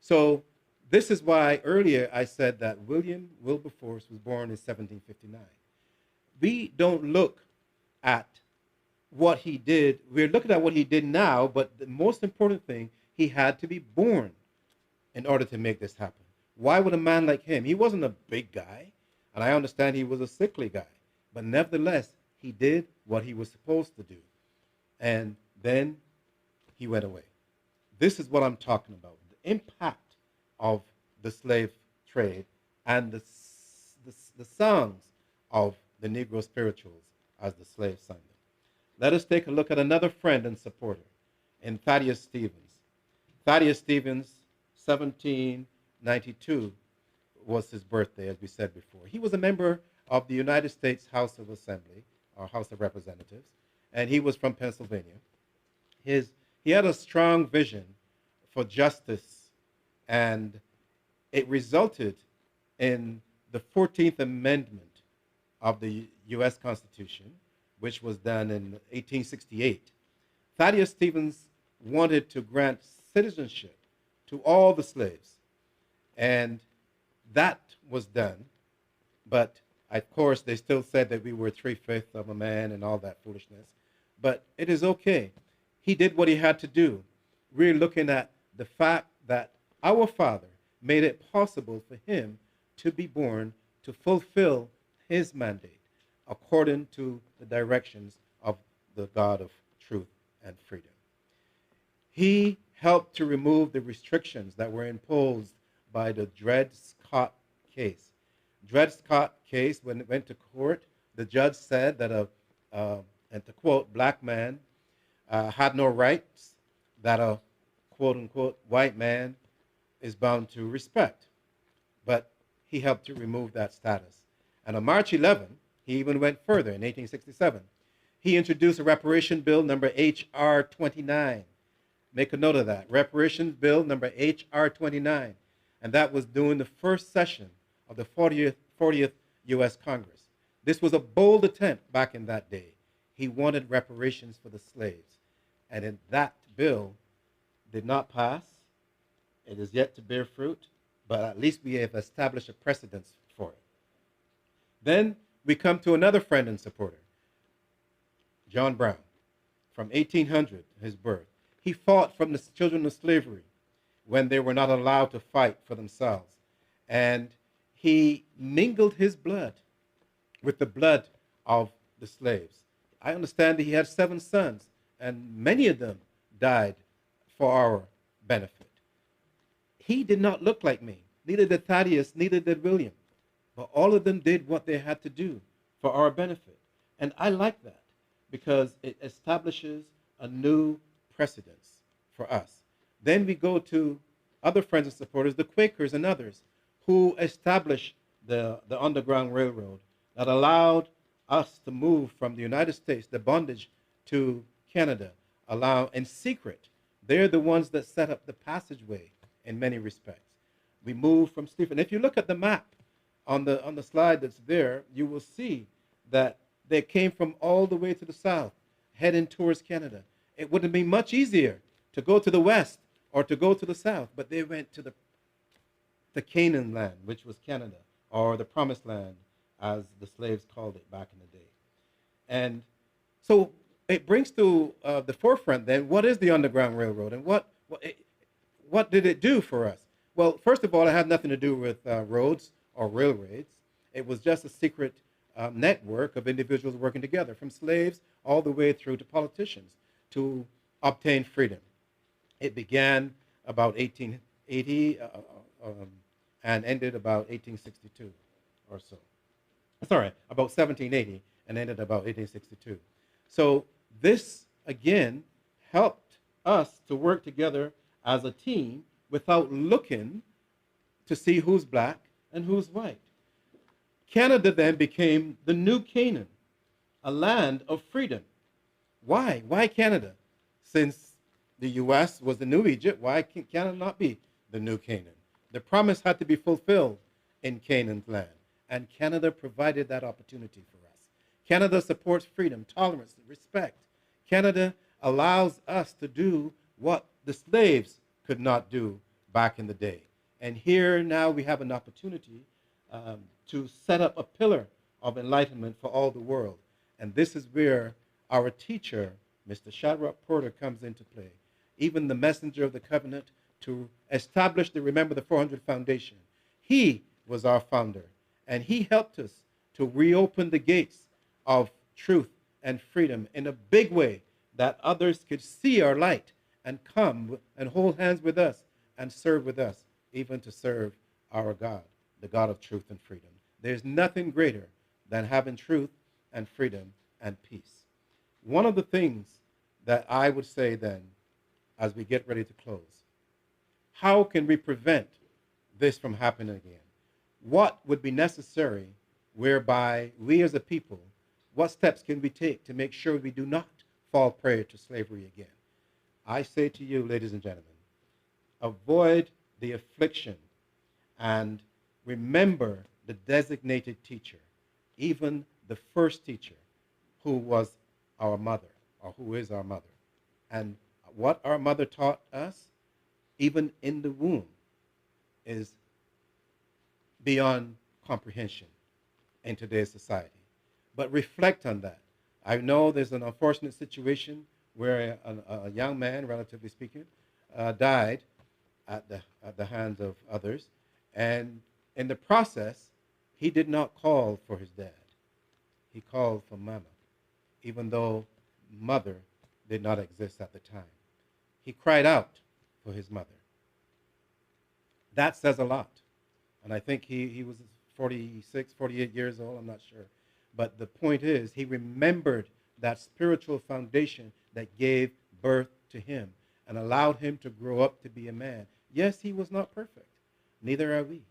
So this is why earlier I said that William Wilberforce was born in 1759. We don't look at what he did. We're looking at what he did now, but the most important thing, he had to be born in order to make this happen. Why would a man like him? He wasn't a big guy, and I understand he was a sickly guy, but nevertheless, he did what he was supposed to do. And then he went away. This is what I'm talking about, the impact of the slave trade and the songs of the Negro spirituals as the slaves sang them. Let us take a look at another friend and supporter in Thaddeus Stevens. Thaddeus Stevens, 1792 was his birthday, as we said before. He was a member of the United States House of Assembly, or House of Representatives, and he was from Pennsylvania. He had a strong vision for justice and it resulted in the 14th Amendment of the U.S. Constitution, which was done in 1868. Thaddeus Stevens wanted to grant citizenship to all the slaves, and that was done. But of course, they still said that we were 3/5 of a man and all that foolishness. But it is okay. He did what he had to do. We're looking at the fact that our Father made it possible for him to be born to fulfill his mandate according to the directions of the God of truth and freedom. He helped to remove the restrictions that were imposed by the Dred Scott case. Dred Scott case, when it went to court, the judge said that and to quote, black man had no rights that a quote unquote white man is bound to respect. But he helped to remove that status. And on March 11, he even went further in 1867. He introduced a reparation bill number H.R. 29. Make a note of that. Reparation bill number H.R. 29. And that was during the first session of the 40th U.S. Congress. This was a bold attempt back in that day. He wanted reparations for the slaves. And in that bill did not pass. It is yet to bear fruit, but at least we have established a precedence for it. Then we come to another friend and supporter, John Brown, from 1800, his birth. He fought from the children of slavery when they were not allowed to fight for themselves. And he mingled his blood with the blood of the slaves. I understand that he had 7 sons, and many of them died for our benefit. He did not look like me. Neither did Thaddeus, neither did William. But all of them did what they had to do for our benefit. And I like that because it establishes a new precedence for us. Then we go to other friends and supporters, the Quakers and others, who established the Underground Railroad that allowed us to move from the United States, the bondage, to Canada, in secret. They're the ones that set up the passageway in many respects. We moved from Stephen. If you look at the map on the slide that's there, you will see that they came from all the way to the south, heading towards Canada. It would have been much easier to go to the west or to go to the south, but they went to the Canaan land, which was Canada, or the Promised Land, as the slaves called it back in the day. And so it brings to the forefront then, what is the Underground Railroad, and what did it do for us? Well, first of all, it had nothing to do with roads or railroads. It was just a secret network of individuals working together, from slaves all the way through to politicians, to obtain freedom. It began about 1880 and ended about 1862 or so. Sorry, about 1780 and ended about 1862. So this, again, helped us to work together as a team without looking to see who's black and who's white. Canada then became the new Canaan, a land of freedom. Why? Why Canada? Since the U.S. was the new Egypt, why can Canada not be the new Canaan? The promise had to be fulfilled in Canaan's land, and Canada provided that opportunity for us. Canada supports freedom, tolerance, respect. Canada allows us to do what the slaves could not do back in the day. And here now we have an opportunity to set up a pillar of enlightenment for all the world. And this is where our teacher, Mr. Shadrach Porter, comes into play. Even the messenger of the covenant to establish the Remember the 400 Foundation. He was our founder, and he helped us to reopen the gates of truth and freedom in a big way, that others could see our light and come and hold hands with us and serve with us, even to serve our God, the God of truth and freedom. There's nothing greater than having truth and freedom and peace. One of the things that I would say then, as we get ready to close, how can we prevent this from happening again? What would be necessary whereby we as a people, what steps can we take to make sure we do not fall prey to slavery again? I say to you, ladies and gentlemen, avoid the affliction and remember the designated teacher, even the first teacher, who was our mother, or who is our mother. And what our mother taught us, even in the womb, is beyond comprehension in today's society. But reflect on that. I know there's an unfortunate situation where a young man, relatively speaking, died at the hands of others. And in the process, he did not call for his dad. He called for mama, even though mother did not exist at the time. He cried out for his mother. That says a lot. And I think he was 46, 48 years old, I'm not sure. But the point is, he remembered that spiritual foundation that gave birth to him and allowed him to grow up to be a man. Yes, he was not perfect. Neither are we.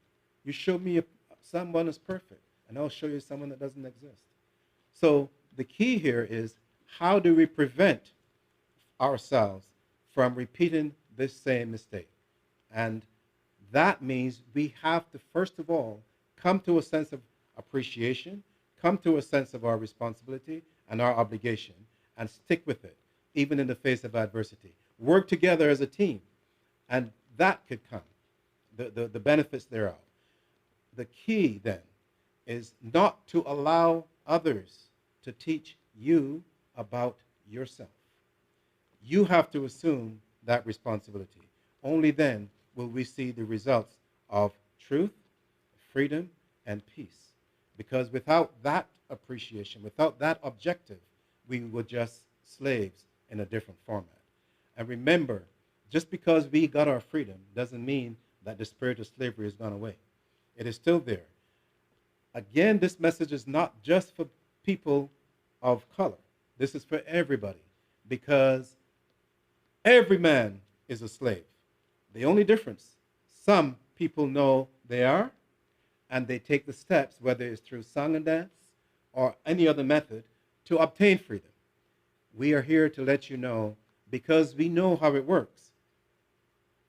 You show me someone who's perfect, and I'll show you someone that doesn't exist. So the key here is, how do we prevent ourselves from repeating this same mistake? And that means we have to, first of all, come to a sense of appreciation, come to a sense of our responsibility and our obligation, and stick with it, even in the face of adversity. Work together as a team, and that could come, the benefits thereof. The key, then, is not to allow others to teach you about yourself. You have to assume that responsibility. Only then will we see the results of truth, freedom, and peace. Because without that appreciation, without that objective, we were just slaves in a different format. And remember, just because we got our freedom doesn't mean that the spirit of slavery has gone away. It is still there. Again, this message is not just for people of color. This is for everybody, because every man is a slave. The only difference, some people know they are, and they take the steps, whether it's through song and dance or any other method, to obtain freedom. We are here to let you know, because we know how it works,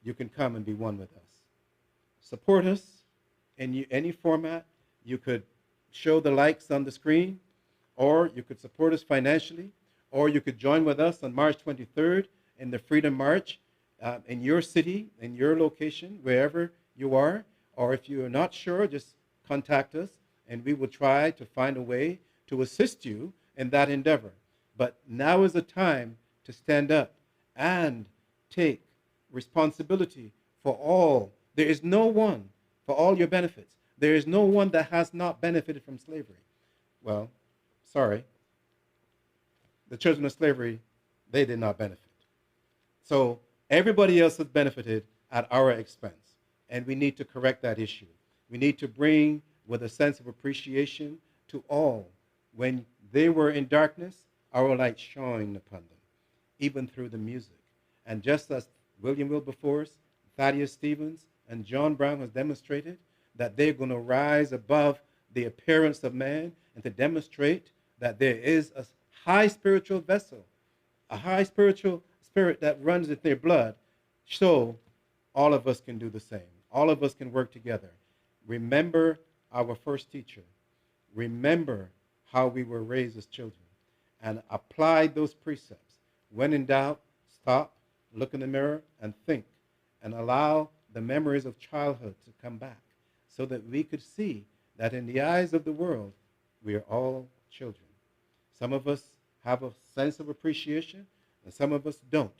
you can come and be one with us. Support us in any format. You could show the likes on the screen, or you could support us financially, or you could join with us on March 23rd in the Freedom March in your city, in your location, wherever you are. Or if you are not sure, just contact us, and we will try to find a way to assist you in that endeavor. But now is the time to stand up and take responsibility for all. There is no one, for all your benefits, there is no one that has not benefited from slavery. Well, sorry. The children of slavery, they did not benefit. So everybody else has benefited at our expense. And we need to correct that issue. We need to bring with a sense of appreciation to all. When they were in darkness, our light shone upon them, even through the music. And just as William Wilberforce, Thaddeus Stevens, and John Brown has demonstrated, that they're going to rise above the appearance of man and to demonstrate that there is a high spiritual vessel, a high spiritual spirit that runs in their blood, so all of us can do the same. All of us can work together. Remember our first teacher. Remember how we were raised as children, and apply those precepts. When in doubt, stop, look in the mirror, and think, and allow the memories of childhood to come back, so that we could see that in the eyes of the world, we are all children. Some of us have a sense of appreciation, and some of us don't.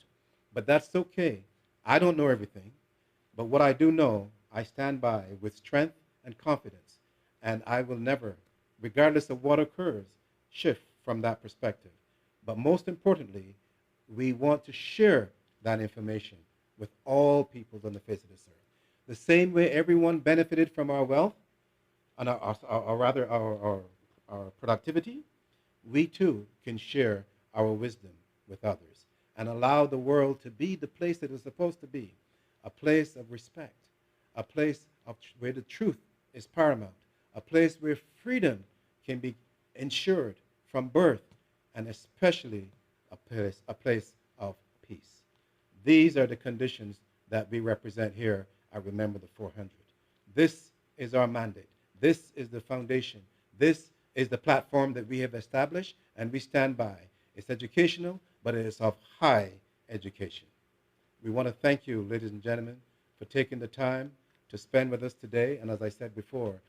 But that's okay. I don't know everything, but what I do know, I stand by with strength and confidence, and I will never, regardless of what occurs, shift from that perspective. But most importantly, we want to share that information with all peoples on the face of this earth. The same way everyone benefited from our wealth, and our productivity, we too can share our wisdom with others and allow the world to be the place it is supposed to be, a place of respect, a place where the truth is paramount, a place where freedom can be ensured from birth, and especially a place of peace. These are the conditions that we represent here at Remember the 400. This is our mandate. This is the foundation. This is the platform that we have established and we stand by. It's educational, but it is of high education. We want to thank you, ladies and gentlemen, for taking the time to spend with us today. And as I said before,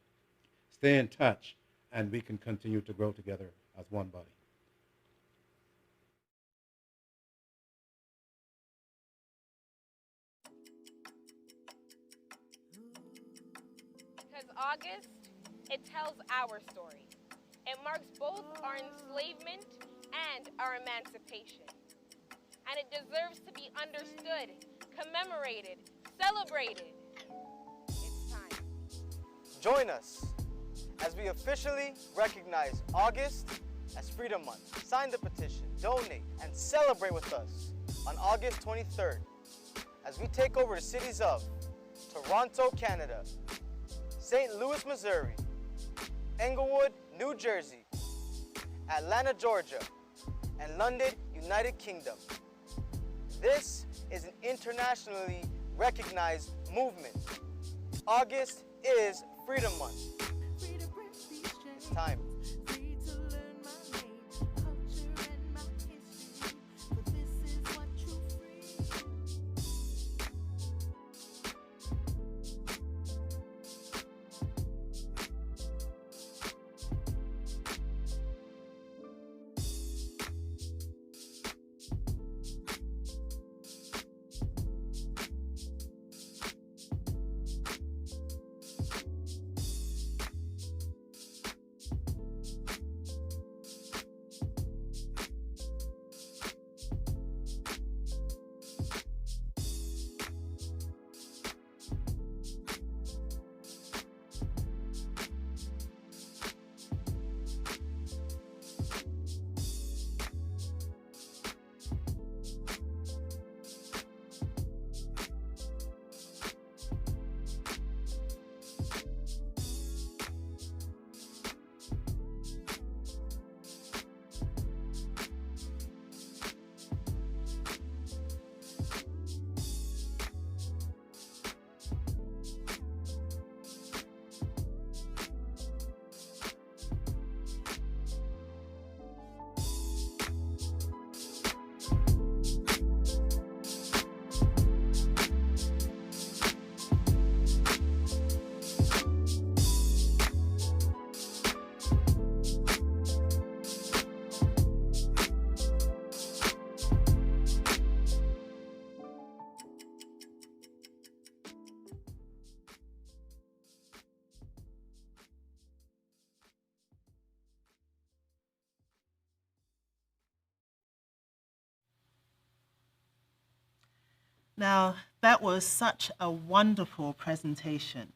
stay in touch and we can continue to grow together as one body. Because August, it tells our story. It marks both our enslavement and our emancipation. And it deserves to be understood, commemorated, celebrated. It's time. Join us as we officially recognize August as Freedom Month. Sign the petition, donate, and celebrate with us on August 23rd as we take over the cities of Toronto, Canada, St. Louis, Missouri, Englewood, New Jersey, Atlanta, Georgia, and London, United Kingdom. This is an internationally recognized movement. August is Freedom Month. It's time. Now, that was such a wonderful presentation,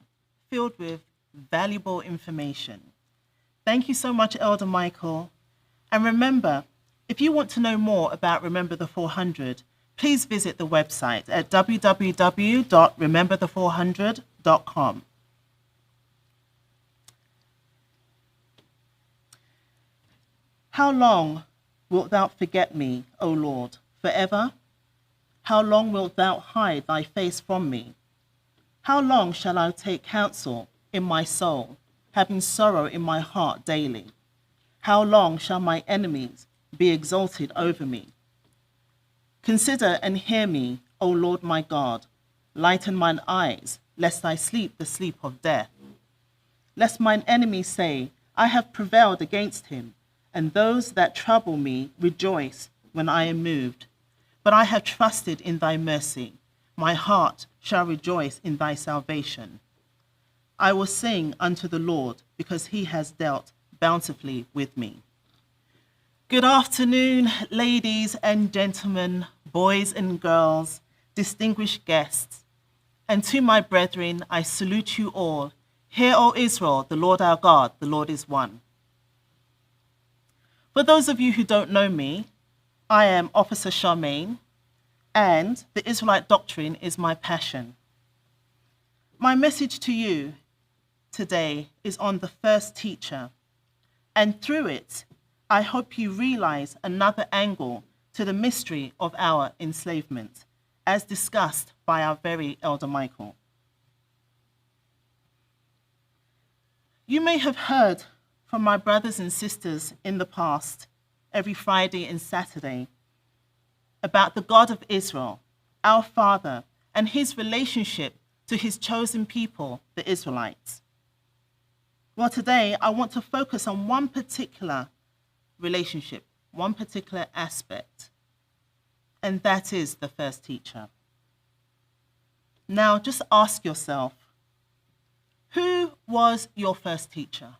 filled with valuable information. Thank you so much, Elder Michael. And remember, if you want to know more about Remember the 400, please visit the website at www.rememberthe400.com. How long wilt thou forget me, O Lord, forever? How long wilt thou hide thy face from me? How long shall I take counsel in my soul, having sorrow in my heart daily? How long shall my enemies be exalted over me? Consider and hear me, O Lord my God. Lighten mine eyes, lest I sleep the sleep of death. Lest mine enemies say, I have prevailed against him, and those that trouble me rejoice when I am moved. But I have trusted in thy mercy. My heart shall rejoice in thy salvation. I will sing unto the Lord, because he has dealt bountifully with me. Good afternoon, ladies and gentlemen, boys and girls, distinguished guests. And to my brethren, I salute you all. Hear, O Israel, the Lord our God, the Lord is one. For those of you who don't know me, I am Officer Charmaine, and the Israelite doctrine is my passion. My message to you today is on the first teacher, and through it, I hope you realize another angle to the mystery of our enslavement, as discussed by our very Elder Michael. You may have heard from my brothers and sisters in the past, every Friday and Saturday, about the God of Israel, our Father, and his relationship to his chosen people, the Israelites. Well, today I want to focus on one particular relationship, one particular aspect, and that is the first teacher. Now, just ask yourself, who was your first teacher?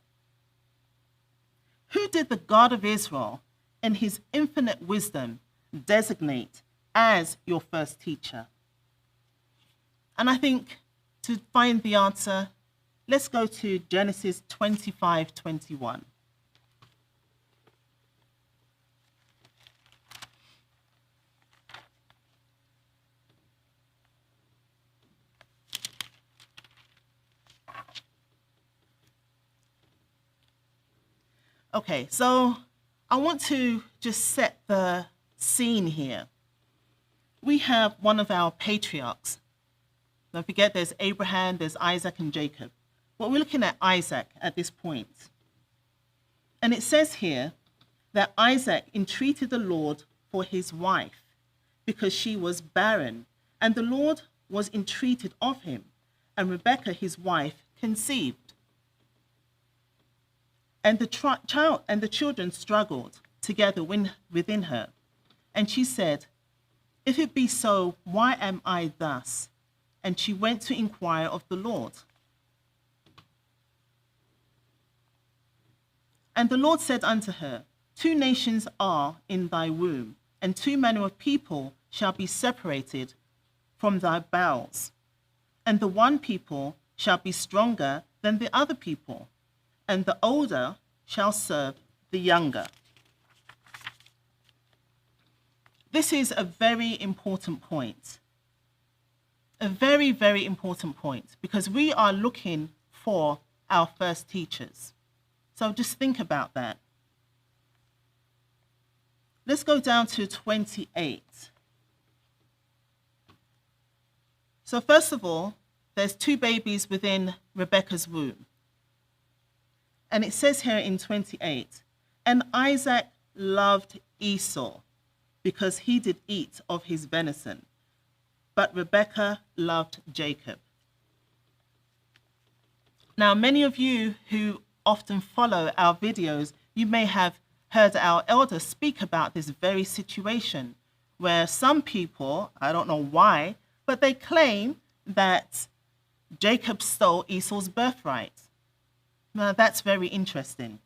Who did the God of Israel, in his infinite wisdom, designate as your first teacher? And I think to find the answer, let's go to Genesis 25:21. Okay, so I want to just set the scene here. We have one of our patriarchs. Don't forget there's Abraham, there's Isaac and Jacob. But we're looking at Isaac at this point. And it says here that Isaac entreated the Lord for his wife because she was barren, and the Lord was entreated of him, and Rebekah, his wife, conceived. And the child and the children struggled together within her. And she said, "If it be so, why am I thus?" And she went to inquire of the Lord. And the Lord said unto her, 2 nations are in thy womb, and 2 manner of people shall be separated from thy bowels. And the one people shall be stronger than the other people, and the older shall serve the younger. This is a very important point. A very, very important point, because we are looking for our first teachers. So just think about that. Let's go down to 28. So first of all, there's 2 babies within Rebekah's womb. And it says here in 28, and Isaac loved Esau because he did eat of his venison, but Rebekah loved Jacob. Now, many of you who often follow our videos, you may have heard our elders speak about this very situation where some people, I don't know why, but they claim that Jacob stole Esau's birthright. Now, that's very interesting.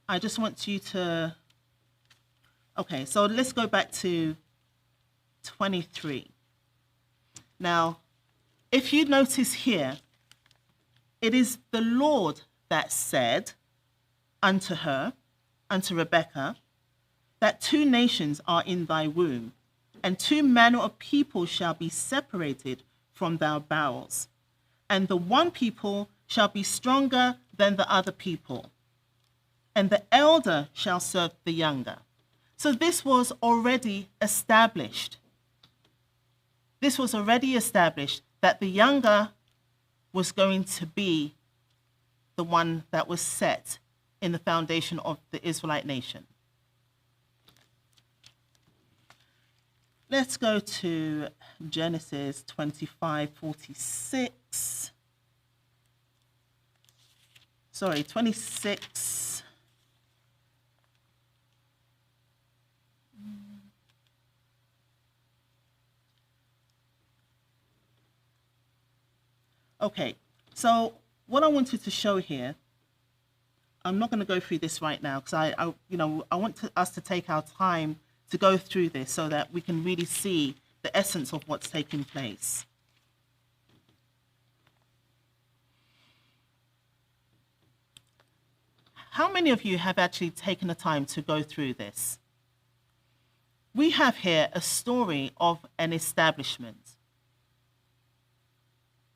I just want you to... Okay, so let's go back to 23. Now, if you notice here, it is the Lord that said unto her, unto Rebekah, that 2 nations are in thy womb, and 2 manner of people shall be separated from thy bowels, and the one people shall be stronger than the other people, and the elder shall serve the younger. So this was already established. This was already established that the younger was going to be the one that was set in the foundation of the Israelite nation. Let's go to Genesis 25:46. Sorry, 26. Okay, so what I wanted to show here, I'm not going to go through this right now because I want us to take our time to go through this so that we can really see the essence of what's taking place. How many of you have actually taken the time to go through this? We have here a story of an establishment.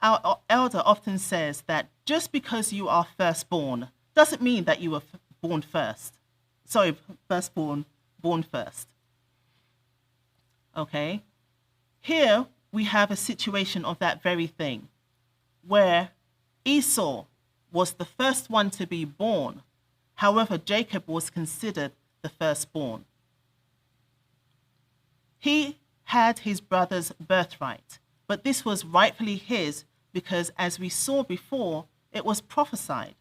Our elder often says that just because you are firstborn doesn't mean that you were born first. Sorry, firstborn, born first. Okay? Here we have a situation of that very thing. where Esau was the first one to be born. However, Jacob was considered the firstborn. He had his brother's birthright, but this was rightfully his because, as we saw before, it was prophesied.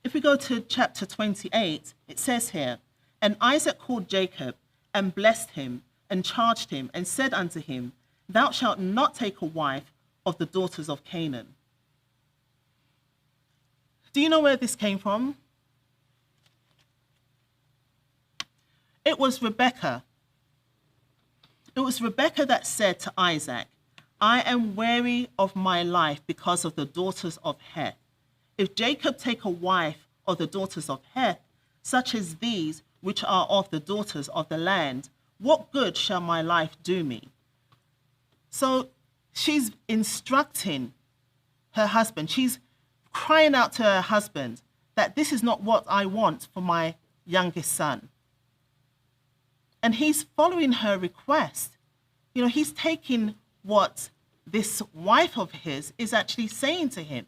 If we go to chapter 28, it says here, "And Isaac called Jacob and blessed him and charged him and said unto him, Thou shalt not take a wife of the daughters of Canaan." Do you know where this came from? It was Rebekah. It was Rebekah that said to Isaac, "I am weary of my life because of the daughters of Heth. If Jacob take a wife of the daughters of Heth, such as these which are of the daughters of the land, what good shall my life do me?" So she's instructing her husband. She's crying out to her husband that this is not what I want for my youngest son. And he's following her request. You know, he's taking what this wife of his is actually saying to him.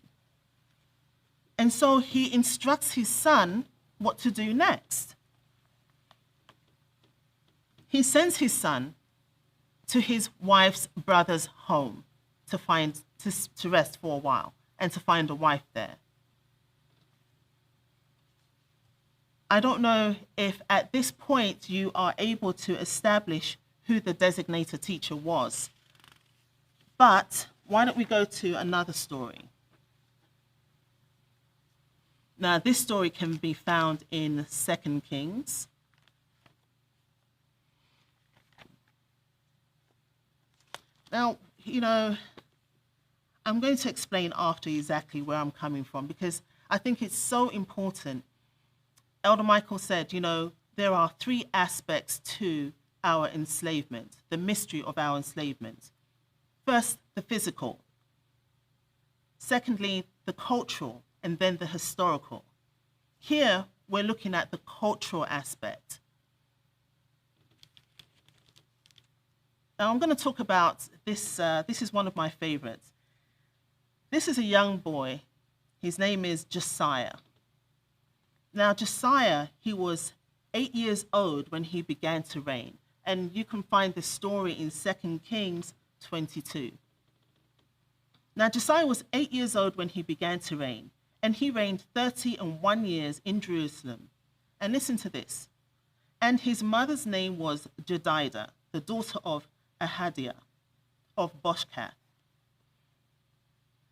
And so he instructs his son what to do next. He sends his son to his wife's brother's home to rest for a while and to find a wife there. I don't know if at this point you are able to establish who the designated teacher was, but why don't we go to another story? Now, this story can be found in 2 Kings. Now, you know, I'm going to explain after exactly where I'm coming from because I think it's so important. Elder Michael said, you know, there are 3 aspects to our enslavement, the mystery of our enslavement. First, the physical. Secondly, the cultural, and then the historical. Here, we're looking at the cultural aspect. Now, I'm going to talk about this. This is one of my favorites. This is a young boy. His name is Josiah. Now, Josiah, he was 8 years old when he began to reign. And you can find this story in 2 Kings 22. Now, Josiah was 8 years old when he began to reign, and he reigned 31 years in Jerusalem. And listen to this. And his mother's name was Jedidah, the daughter of Ahadiah of Boshkath.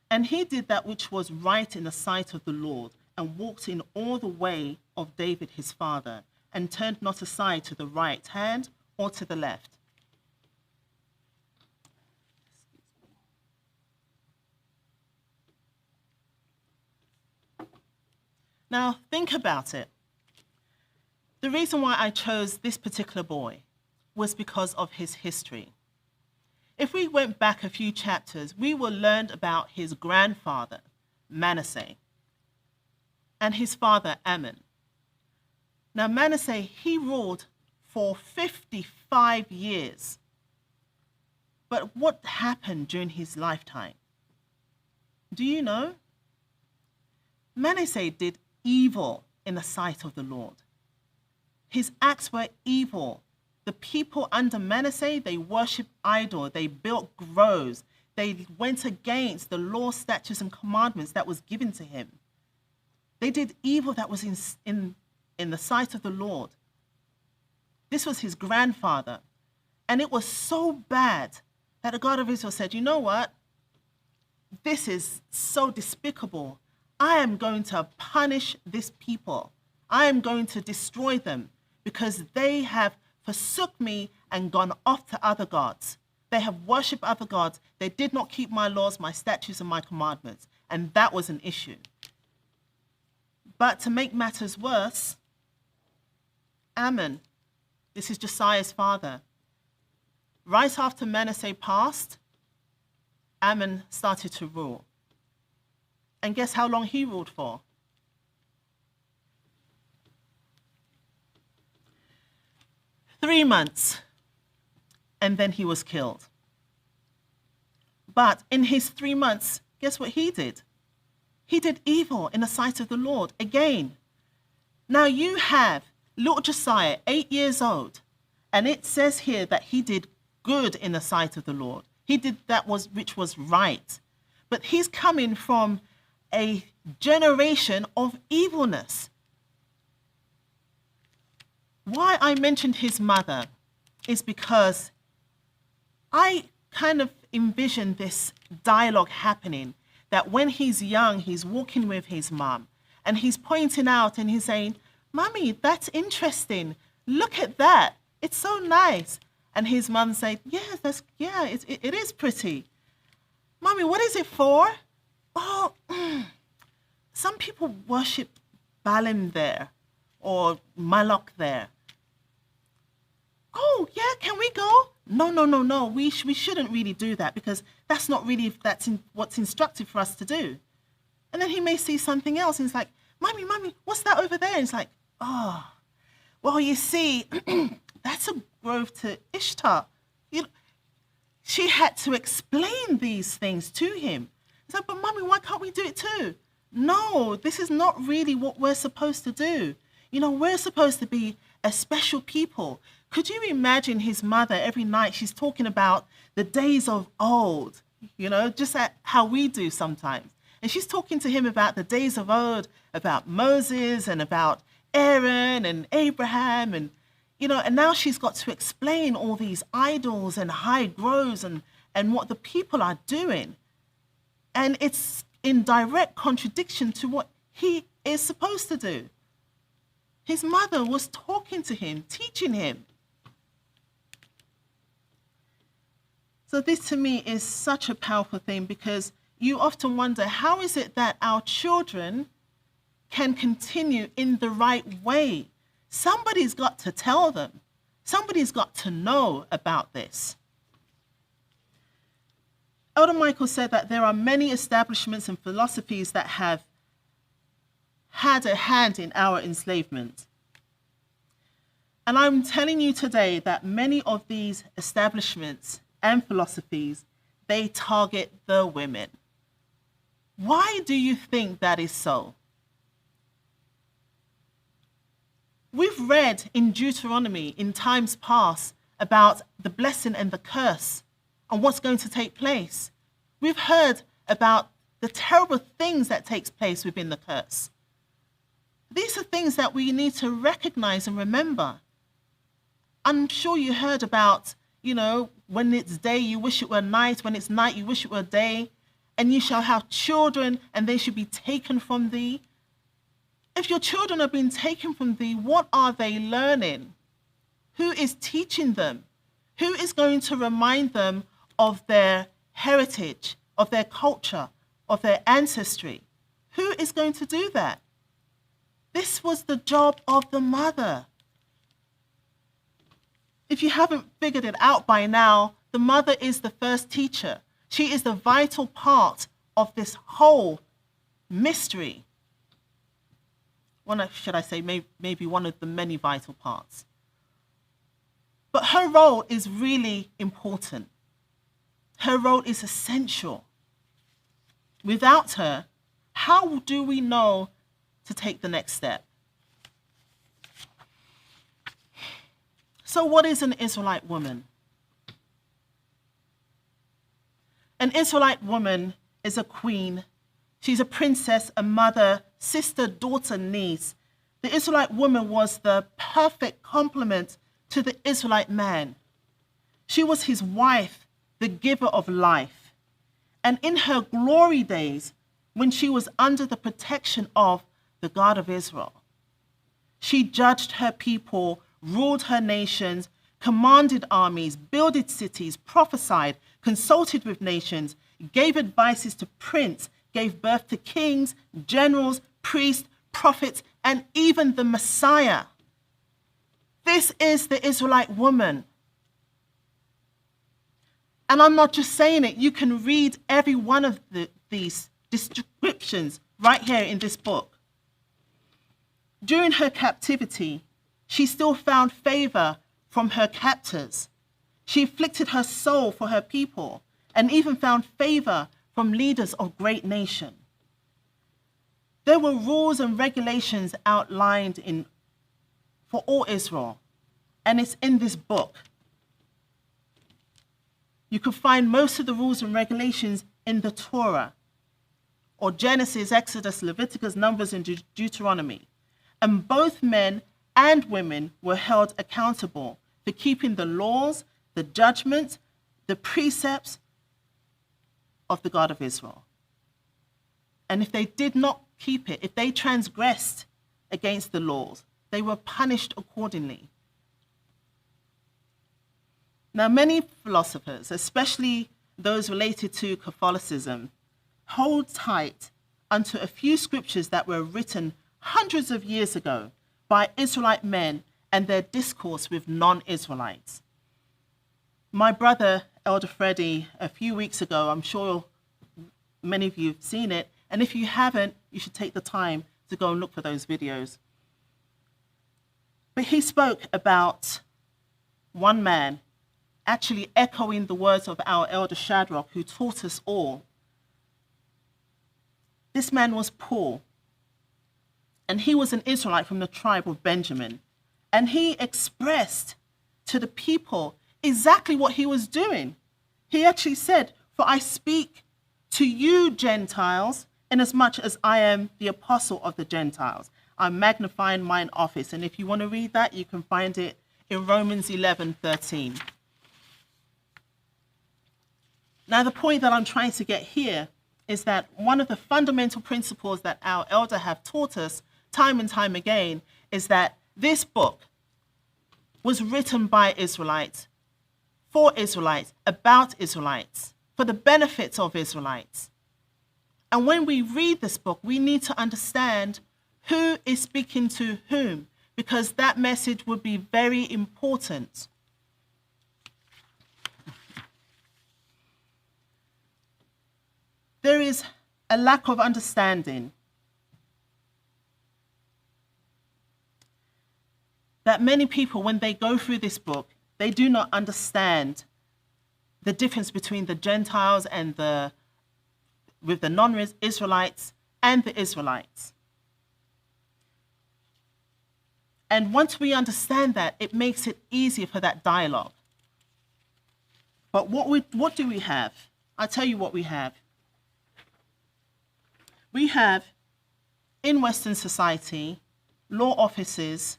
And he did that which was right in the sight of the Lord, and walked in all the way of David his father, and turned not aside to the right hand or to the left. Now, think about it. The reason why I chose this particular boy was because of his history. If we went back a few chapters, we will learn about his grandfather, Manasseh, and his father, Ammon. Now, Manasseh, he ruled for 55 years. But what happened during his lifetime? Do you know? Manasseh did evil in the sight of the Lord. His acts were evil. The people under Manasseh, they worshipped idols, they built groves, they went against the law, statutes, and commandments that was given to him. They did evil that was in the sight of the Lord. This was his grandfather. And it was so bad that the God of Israel said, you know what? This is so despicable. I am going to punish this people. I am going to destroy them because they have forsook me and gone off to other gods. They have worshipped other gods. They did not keep my laws, my statutes, and my commandments. And that was an issue. But to make matters worse, Ammon, this is Josiah's father, right after Manasseh passed, Ammon started to rule. And guess how long he ruled for? 3 months. And then he was killed. But in his 3 months, guess what he did? He did evil in the sight of the Lord again. Now you have little Josiah, 8 years old, and it says here that he did good in the sight of the Lord. He did which was right. But he's coming from a generation of evilness. Why I mentioned his mother is because I kind of envision this dialogue happening, that when he's young, he's walking with his mom and he's pointing out and he's saying, "Mommy, that's interesting. Look at that. It's so nice." And his mom said, it is pretty. "Mommy, what is it for?" "Oh, some people worship Balaam there or Moloch there." "Oh, yeah, can we go?" No. We shouldn't really do that because that's not really what's instructed for us to do. And then he may see something else and he's like, Mommy, what's that over there?" And it's like, "Oh, well, you see, that's a grove to Ishtar." She had to explain these things to him. He's like, "But Mommy, why can't we do it too?" No, this is not really what we're supposed to do. We're supposed to be a special people. Could you imagine his mother every night? She's talking about the days of old, just how we do sometimes. And she's talking to him about the days of old, about Moses and about Aaron and Abraham. And now she's got to explain all these idols and high groves and what the people are doing. And it's in direct contradiction to what he is supposed to do. His mother was talking to him, teaching him. So this to me is such a powerful thing, because you often wonder, how is it that our children can continue in the right way? Somebody's got to tell them. Somebody's got to know about this. Elder Michael said that there are many establishments and philosophies that have had a hand in our enslavement. And I'm telling you today that many of these establishments and philosophies, they target the women. Why do you think that is so? We've read in Deuteronomy in times past about the blessing and the curse and what's going to take place. We've heard about the terrible things that takes place within the curse. These are things that we need to recognize and remember. I'm sure you heard about, when it's day, you wish it were night. When it's night, you wish it were day. And you shall have children, and they should be taken from thee. If your children are being taken from thee, what are they learning? Who is teaching them? Who is going to remind them of their heritage, of their culture, of their ancestry? Who is going to do that? This was the job of the mother. If you haven't figured it out by now, the mother is the first teacher. She is the vital part of this whole mystery. Should I say, maybe one of the many vital parts. But her role is really important. Her role is essential. Without her, how do we know to take the next step? So what is an Israelite woman? An Israelite woman is a queen. She's a princess, a mother, sister, daughter, niece. The Israelite woman was the perfect complement to the Israelite man. She was his wife, the giver of life. And in her glory days, when she was under the protection of the God of Israel, she judged her people, ruled her nations, commanded armies, builded cities, prophesied, consulted with nations, gave advices to prince, gave birth to kings, generals, priests, prophets, and even the Messiah. This is the Israelite woman. And I'm not just saying it. You can read every one of these descriptions right here in this book. During her captivity, she still found favor from her captors. She afflicted her soul for her people, and even found favor from leaders of great nation. There were rules and regulations outlined for all Israel, and it's in this book. You can find most of the rules and regulations in the Torah, or Genesis, Exodus, Leviticus, Numbers, and Deuteronomy. And both men and women were held accountable for keeping the laws, the judgments, the precepts of the God of Israel. And if they did not keep it, if they transgressed against the laws, they were punished accordingly. Now, many philosophers, especially those related to Catholicism, hold tight unto a few scriptures that were written hundreds of years ago by Israelite men and their discourse with non-Israelites. My brother, Elder Freddie, a few weeks ago, I'm sure many of you have seen it, and if you haven't, you should take the time to go and look for those videos. But he spoke about one man actually echoing the words of our elder Shadrach, who taught us all. This man was Paul, and he was an Israelite from the tribe of Benjamin. And he expressed to the people exactly what he was doing. He actually said, "For I speak to you Gentiles, inasmuch as I am the apostle of the Gentiles. I'm magnifying mine office." And if you want to read that, you can find it in Romans 11:13. Now, the point that I'm trying to get here is that one of the fundamental principles that our elder have taught us time and time again is that this book was written by Israelites, for Israelites, about Israelites, for the benefits of Israelites. And when we read this book, we need to understand who is speaking to whom, because that message would be very important. There is a lack of understanding that many people, when they go through this book, they do not understand the difference between the Gentiles and with the non-Israelites and the Israelites. And once we understand that, it makes it easier for that dialogue. But what do we have? I'll tell you what we have. We have, in Western society, law offices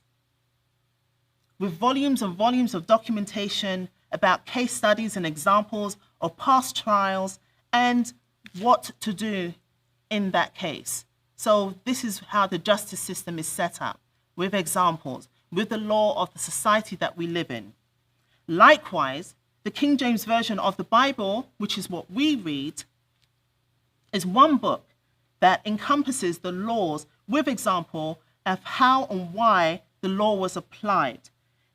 with volumes and volumes of documentation about case studies and examples of past trials and what to do in that case. So this is how the justice system is set up, with examples, with the law of the society that we live in. Likewise, the King James Version of the Bible, which is what we read, is one book that encompasses the laws with example of how and why the law was applied.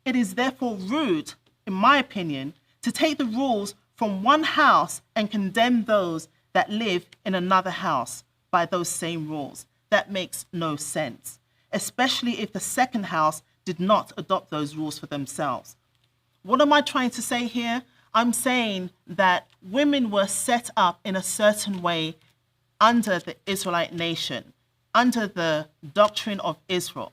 It is therefore rude, in my opinion, to take the rules from one house and condemn those that live in another house by those same rules. That makes no sense, especially if the second house did not adopt those rules for themselves. What am I trying to say here? I'm saying that women were set up in a certain way under the Israelite nation, under the doctrine of Israel.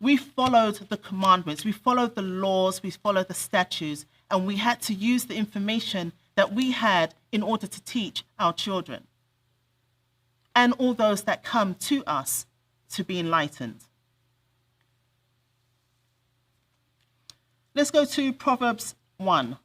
We followed the commandments, we followed the laws, we followed the statutes, and we had to use the information that we had in order to teach our children and all those that come to us to be enlightened. Let's go to Proverbs 1.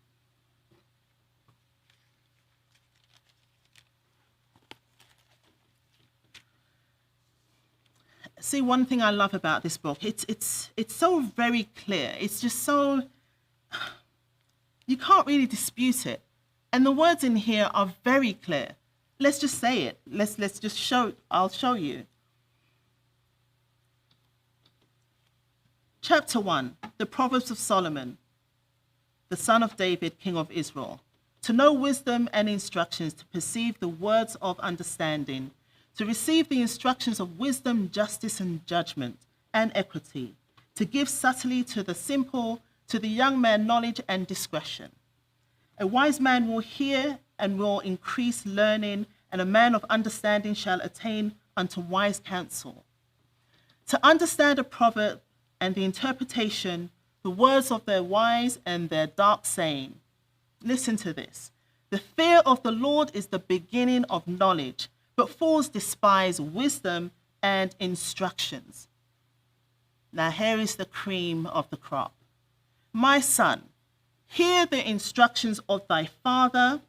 See, one thing I love about this book, it's so very clear. It's just so, you can't really dispute it. And the words in here are very clear. Let's just say it. Let's just I'll show you. Chapter 1, the Proverbs of Solomon, the son of David, king of Israel. To know wisdom and instructions, to perceive the words of understanding, to receive the instructions of wisdom, justice, and judgment, and equity, to give subtly to the simple, to the young man knowledge and discretion. A wise man will hear and will increase learning, and a man of understanding shall attain unto wise counsel. To understand a proverb and the interpretation, the words of their wise and their dark saying. Listen to this. The fear of the Lord is the beginning of knowledge, but fools despise wisdom and instructions. Now here is the cream of the crop. My son, hear the instructions of thy father,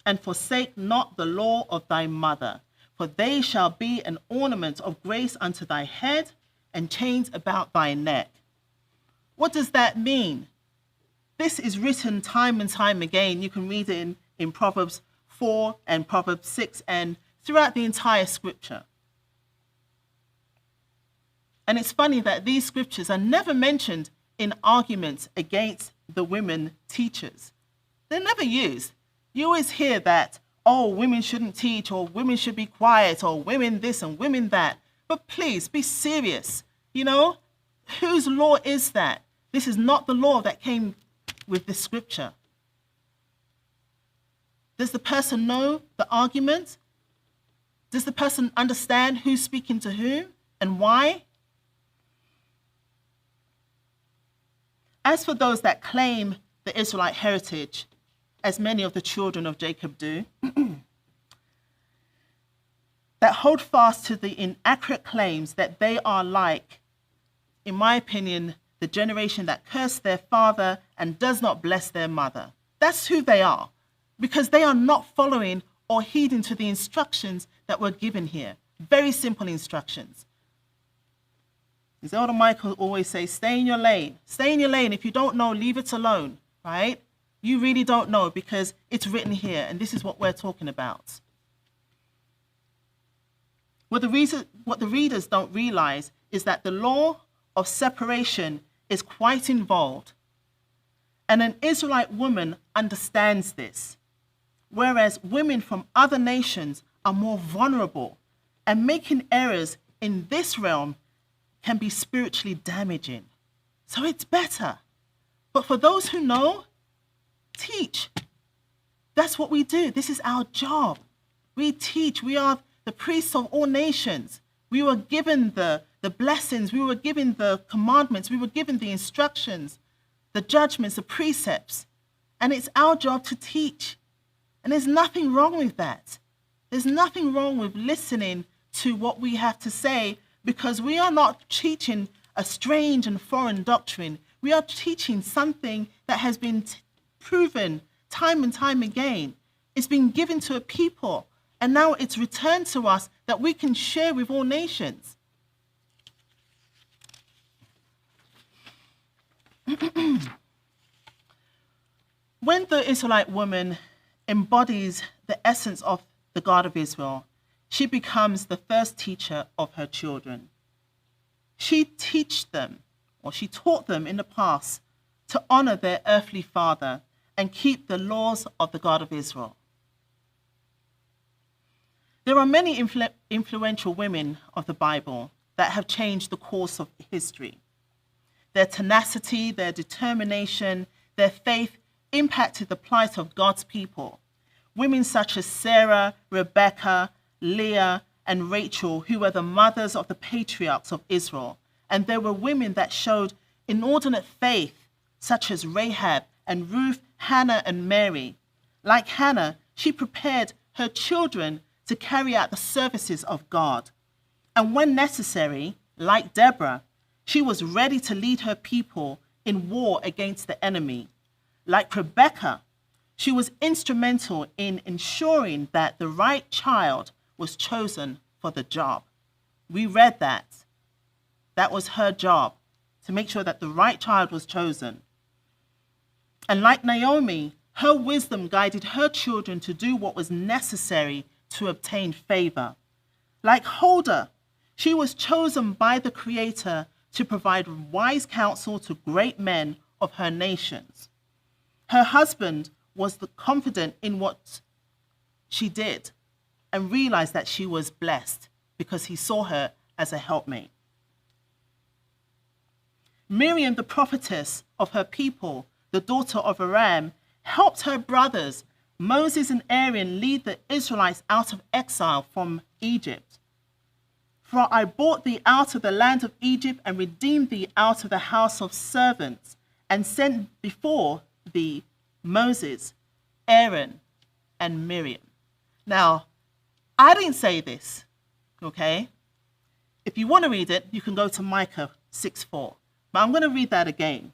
and forsake not the law of thy mother, for they shall be an ornament of grace unto thy head, and chains about thy neck. What does that mean? This is written time and time again. You can read it in Proverbs 4 and Proverbs 6 and throughout the entire scripture. And it's funny that these scriptures are never mentioned in arguments against the women teachers. They're never used. You always hear that, oh, women shouldn't teach, or women should be quiet, or women this and women that. But please be serious. You know, whose law is that? This is not the law that came with this scripture. Does the person know the argument? Does the person understand who's speaking to whom and why? As for those that claim the Israelite heritage, as many of the children of Jacob do, that hold fast to the inaccurate claims that they are like, in my opinion, the generation that cursed their father and does not bless their mother. That's who they are, because they are not following or heeding to the instructions that were given here. Very simple instructions. As Elder Michael always says, stay in your lane. Stay in your lane. If you don't know, leave it alone, right? You really don't know because it's written here, and this is what we're talking about. What the readers don't realize is that the law of separation is quite involved, and an Israelite woman understands this, whereas women from other nations are more vulnerable, and making errors in this realm can be spiritually damaging. So it's better. But for those who know, teach. That's what we do. This is our job. We teach. We are the priests of all nations. We were given the blessings. We were given the commandments. We were given the instructions, the judgments, the precepts. And it's our job to teach. And there's nothing wrong with that. There's nothing wrong with listening to what we have to say, because we are not teaching a strange and foreign doctrine. We are teaching something that has been proven time and time again. It's been given to a people, and now it's returned to us that we can share with all nations. When the Israelite woman embodies the essence of the God of Israel, she becomes the first teacher of her children. She taught them in the past to honor their earthly father and keep the laws of the God of Israel. There are many influential women of the Bible that have changed the course of history. Their tenacity, their determination, their faith impacted the plight of God's people. Women such as Sarah, Rebecca, Leah, and Rachel, who were the mothers of the patriarchs of Israel. And there were women that showed inordinate faith, such as Rahab and Ruth, Hannah, and Mary. Like Hannah, she prepared her children to carry out the services of God. And when necessary, like Deborah, she was ready to lead her people in war against the enemy. Like Rebecca, she was instrumental in ensuring that the right child was chosen for the job. We read that. That was her job, to make sure that the right child was chosen. And like Naomi, her wisdom guided her children to do what was necessary to obtain favor. Like Huldah, she was chosen by the Creator to provide wise counsel to great men of her nations. Her husband was confident in what she did and realized that she was blessed because he saw her as a helpmate. Miriam, the prophetess of her people, the daughter of Aram, helped her brothers, Moses and Aaron, lead the Israelites out of exile from Egypt. For I brought thee out of the land of Egypt and redeemed thee out of the house of servants, and sent before thee Moses, Aaron, and Miriam. Now, I didn't say this, okay? If you want to read it, you can go to Micah 6:4. But I'm going to read that again.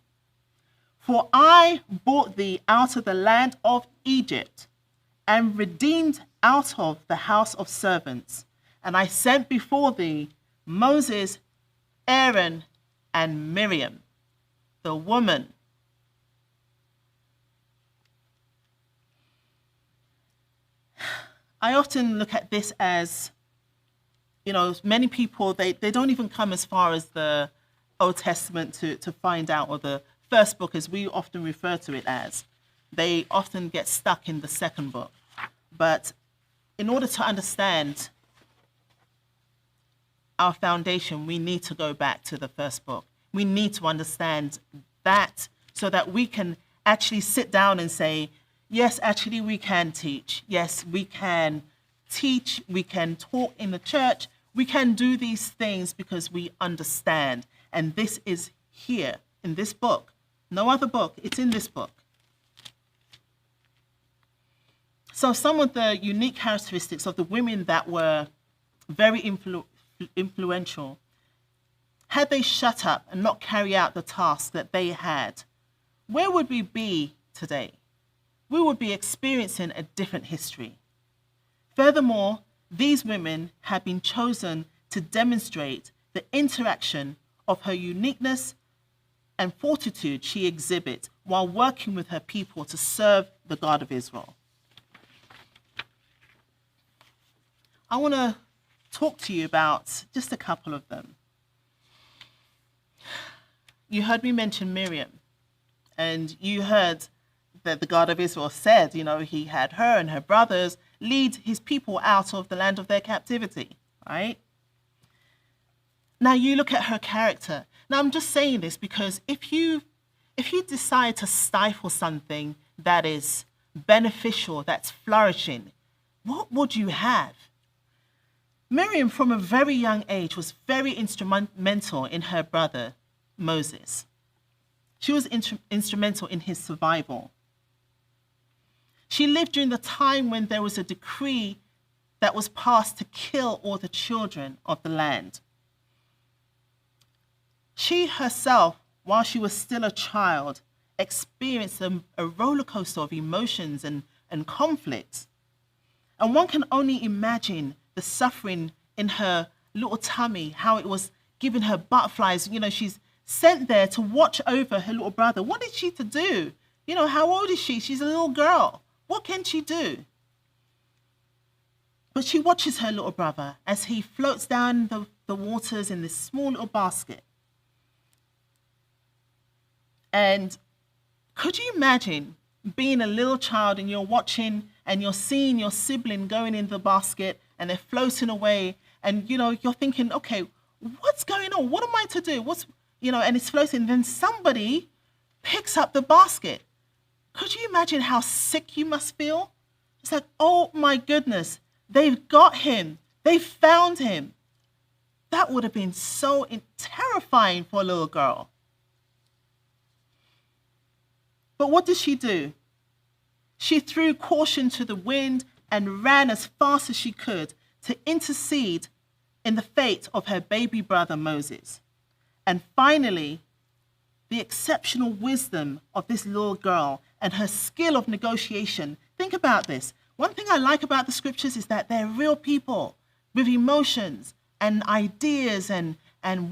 For I brought thee out of the land of Egypt and redeemed out of the house of servants. And I sent before thee Moses, Aaron, and Miriam, the woman. I often look at this as, many people, they don't even come as far as the Old Testament to find out, or the first book, as we often refer to it as. They often get stuck in the second book. But in order to understand our foundation, we need to go back to the first book. We need to understand that so that we can actually sit down and say, yes, actually we can teach. Yes, we can teach. We can talk in the church. We can do these things because we understand. And this is here in this book. No other book. It's in this book. So some of the unique characteristics of the women that were very influential, had they shut up and not carry out the task that they had, where would we be today? We would be experiencing a different history. Furthermore, these women have been chosen to demonstrate the interaction of her uniqueness and fortitude she exhibits while working with her people to serve the God of Israel. I want to talk to you about just a couple of them. You heard me mention Miriam, and you heard that the God of Israel said, he had her and her brothers lead his people out of the land of their captivity, right? Now you look at her character. Now I'm just saying this because if you decide to stifle something that is beneficial, that's flourishing, what would you have? Miriam, from a very young age, was very instrumental in her brother Moses. She was instrumental in his survival. She lived during the time when there was a decree that was passed to kill all the children of the land. She herself, while she was still a child, experienced a roller coaster of emotions and conflicts. And one can only imagine the suffering in her little tummy, how it was giving her butterflies. She's sent there to watch over her little brother. What is she to do? How old is she? She's a little girl. What can she do? But she watches her little brother as he floats down the waters in this small little basket. And could you imagine being a little child and you're watching and you're seeing your sibling going in the basket and they're floating away, and you're thinking, okay, what's going on? What am I to do? And it's floating, and then somebody picks up the basket. Could you imagine how sick you must feel? It's like, oh my goodness, they've got him. They found him. That would have been so terrifying for a little girl. But what did she do? She threw caution to the wind and ran as fast as she could to intercede in the fate of her baby brother Moses. And finally, the exceptional wisdom of this little girl and her skill of negotiation. Think about this. One thing I like about the scriptures is that they're real people with emotions and ideas and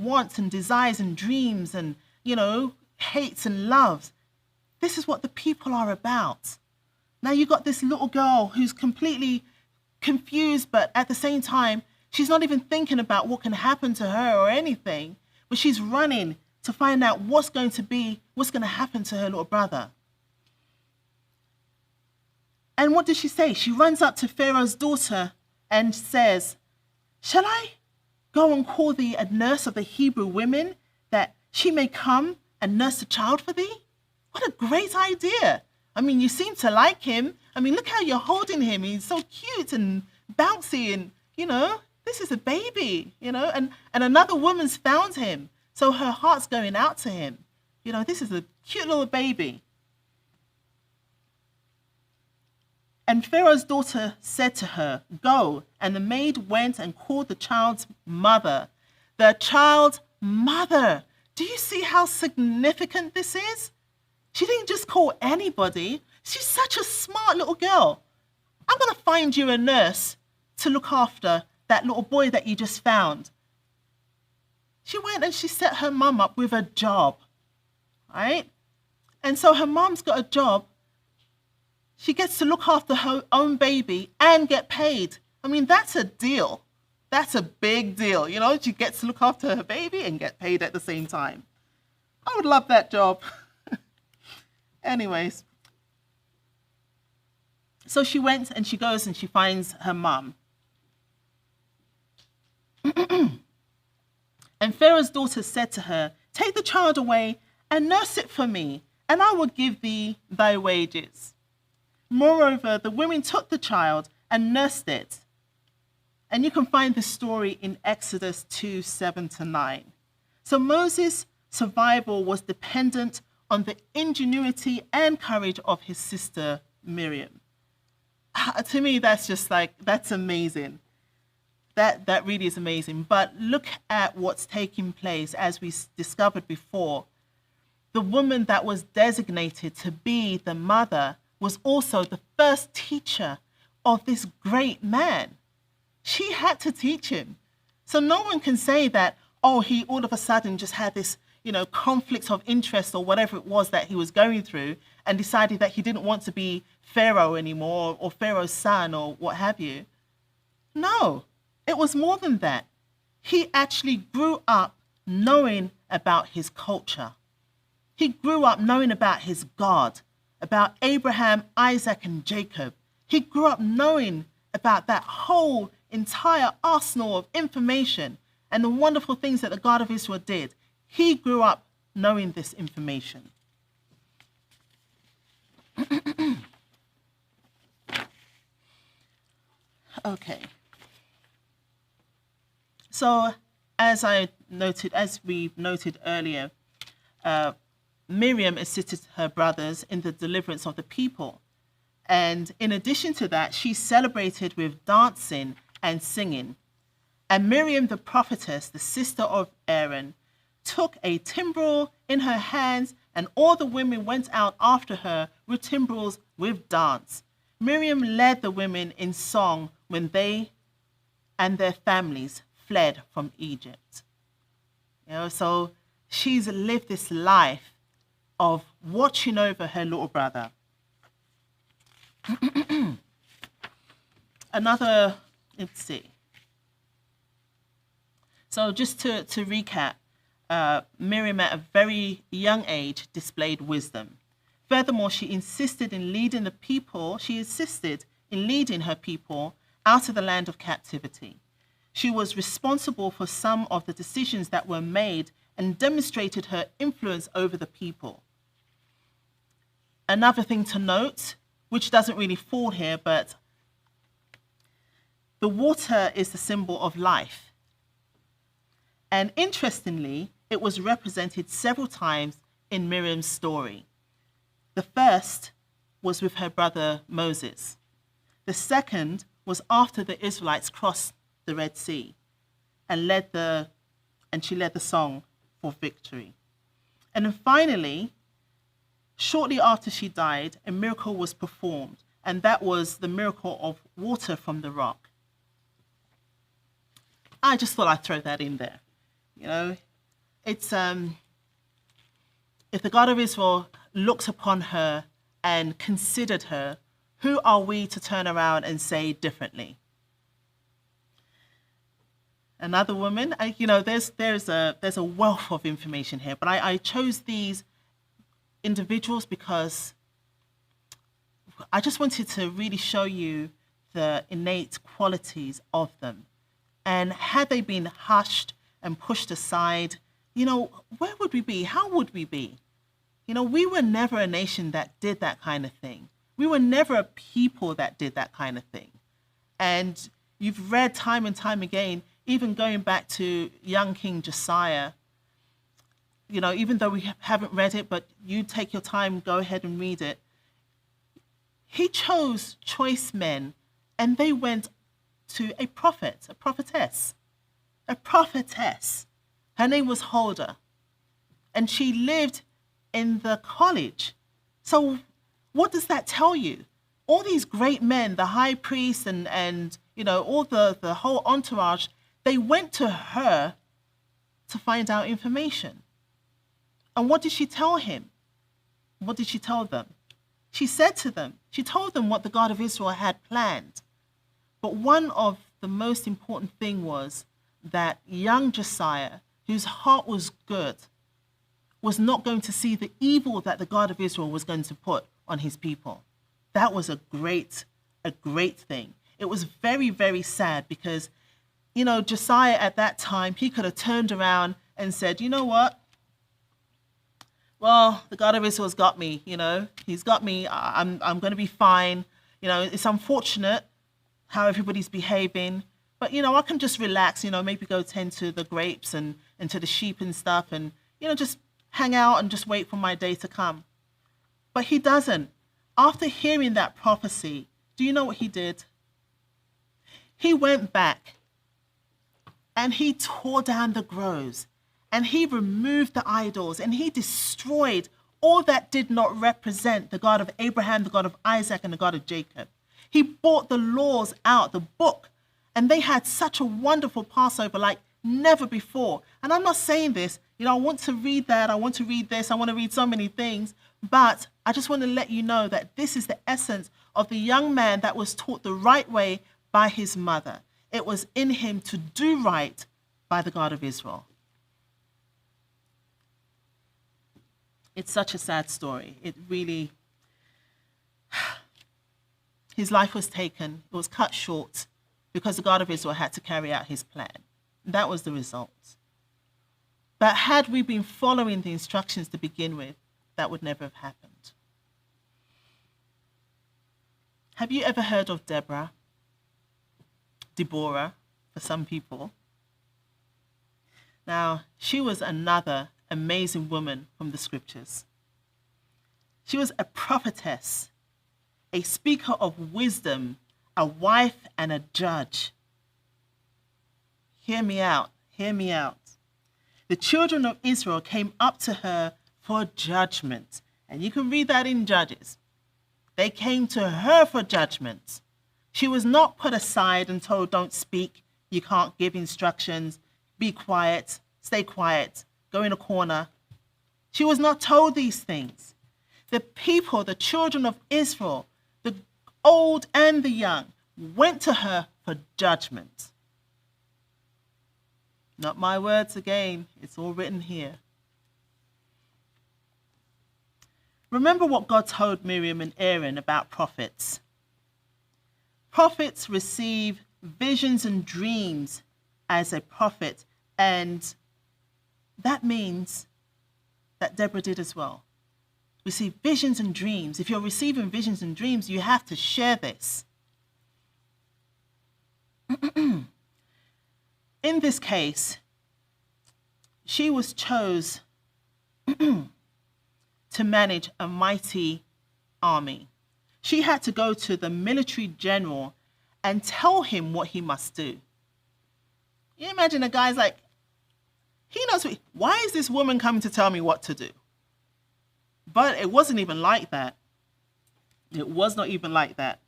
wants and desires and dreams and, hates and loves. This is what the people are about. Now you've got this little girl who's completely confused, but at the same time, she's not even thinking about what can happen to her or anything, but she's running to find out what's going to happen to her little brother. And what does she say? She runs up to Pharaoh's daughter and says, shall I go and call thee a nurse of the Hebrew women, that she may come and nurse the child for thee? What a great idea. I mean, you seem to like him. I mean, look how you're holding him. He's so cute and bouncy and, this is a baby, and another woman's found him. So her heart's going out to him. This is a cute little baby. And Pharaoh's daughter said to her, "Go." And the maid went and called the child's mother. The child's mother. Do you see how significant this is? She didn't just call anybody. She's such a smart little girl. I'm going to find you a nurse to look after that little boy that you just found. She went and she set her mum up with a job, right? And so her mum's got a job. She gets to look after her own baby and get paid. I mean, that's a deal. That's a big deal. She gets to look after her baby and get paid at the same time. I would love that job. Anyways. So she went and she goes and she finds her mum. And Pharaoh's daughter said to her, "Take the child away and nurse it for me, and I will give thee thy wages." Moreover, the women took the child and nursed it. And you can find this story in Exodus 2:7-9. So Moses' survival was dependent on the ingenuity and courage of his sister Miriam. To me, that's amazing. That really is amazing. But look at what's taking place. As we discovered before, the woman that was designated to be the mother was also the first teacher of this great man. She had to teach him. So no one can say that, he all of a sudden just had this, conflict of interest or whatever it was that he was going through and decided that he didn't want to be Pharaoh anymore or Pharaoh's son or what have you. No, it was more than that. He actually grew up knowing about his culture. He grew up knowing about his God, about Abraham, Isaac, and Jacob. He grew up knowing about that whole entire arsenal of information and the wonderful things that the God of Israel did. He grew up knowing this information. Okay. So as we noted earlier, Miriam assisted her brothers in the deliverance of the people. And in addition to that, she celebrated with dancing and singing. And Miriam, the prophetess, the sister of Aaron, took a timbrel in her hands, and all the women went out after her with timbrels with dance. Miriam led the women in song when they and their families fled from Egypt. So she's lived this life of watching over her little brother. Let's see. So just to recap, Miriam at a very young age displayed wisdom. Furthermore, she insisted in leading her people out of the land of captivity. She was responsible for some of the decisions that were made and demonstrated her influence over the people. Another thing to note, which doesn't really fall here, but the water is the symbol of life. And interestingly, it was represented several times in Miriam's story. The first was with her brother Moses. The second was after the Israelites crossed the Red Sea and she led the song for victory. And then finally, shortly after she died, a miracle was performed, and that was the miracle of water from the rock. I just thought I'd throw that in there. It's if the God of Israel looked upon her and considered her, who are we to turn around and say differently? Another woman, there's a wealth of information here, but I chose these individuals because I just wanted to really show you the innate qualities of them. And had they been hushed and pushed aside, where would we be? How would we be? You know, we were never a nation that did that kind of thing. We were never a people that did that kind of thing. And you've read time and time again, even going back to young King Josiah, you know, even though we haven't read it, but you take your time, go ahead and read it. He chose choice men, and they went to a prophet, a prophetess. A prophetess. Her name was Huldah, and she lived in the college. So what does that tell you? All these great men, the high priest and you know, all the whole entourage, they went to her to find out information. And what did she tell him? What did she tell them? She said to them, she told them what the God of Israel had planned. But one of the most important thing was that young Josiah, whose heart was good, was not going to see the evil that the God of Israel was going to put on his people. That was a great thing. It was very, very sad because, you know, Josiah at that time, he could have turned around and said, you know what? Well, the God of Israel's got me, you know, he's got me. I'm going to be fine. You know, it's unfortunate how everybody's behaving, but, you know, I can just relax, you know, maybe go tend to the grapes and to the sheep and stuff and, you know, just hang out and just wait for my day to come. But he doesn't. After hearing that prophecy, do you know what he did? He went back and he tore down the groves and he removed the idols and he destroyed all that did not represent the God of Abraham, the God of Isaac, and the God of Jacob. He brought the laws out, the book, and they had such a wonderful Passover like never before. And I'm not saying this, you know, I want to read that, I want to read this, I want to read so many things, but I just want to let you know that this is the essence of the young man that was taught the right way by his mother. It was in him to do right by the God of Israel. It's such a sad story. It really, his life was taken, it was cut short because the God of Israel had to carry out his plan. That was the result. But had we been following the instructions to begin with, that would never have happened. Have you ever heard of Deborah? Deborah, for some people. Now, she was another amazing woman from the scriptures. She was a prophetess, a speaker of wisdom, a wife and a judge. Hear me out, hear me out. The children of Israel came up to her for judgment. And you can read that in Judges. They came to her for judgment. She was not put aside and told, don't speak, you can't give instructions, be quiet, stay quiet, go in a corner. She was not told these things. The people, the children of Israel, the old and the young, went to her for judgment. Not my words again, it's all written here. Remember what God told Miriam and Aaron about prophets. Prophets receive visions and dreams as a prophet, and that means that Deborah did as well. Receive visions and dreams. If you're receiving visions and dreams, you have to share this. In this case, she was chosen to manage a mighty army. She had to go to the military general and tell him what he must do. You imagine a guy's like, he knows, why is this woman coming to tell me what to do? But it wasn't even like that. It was not even like that.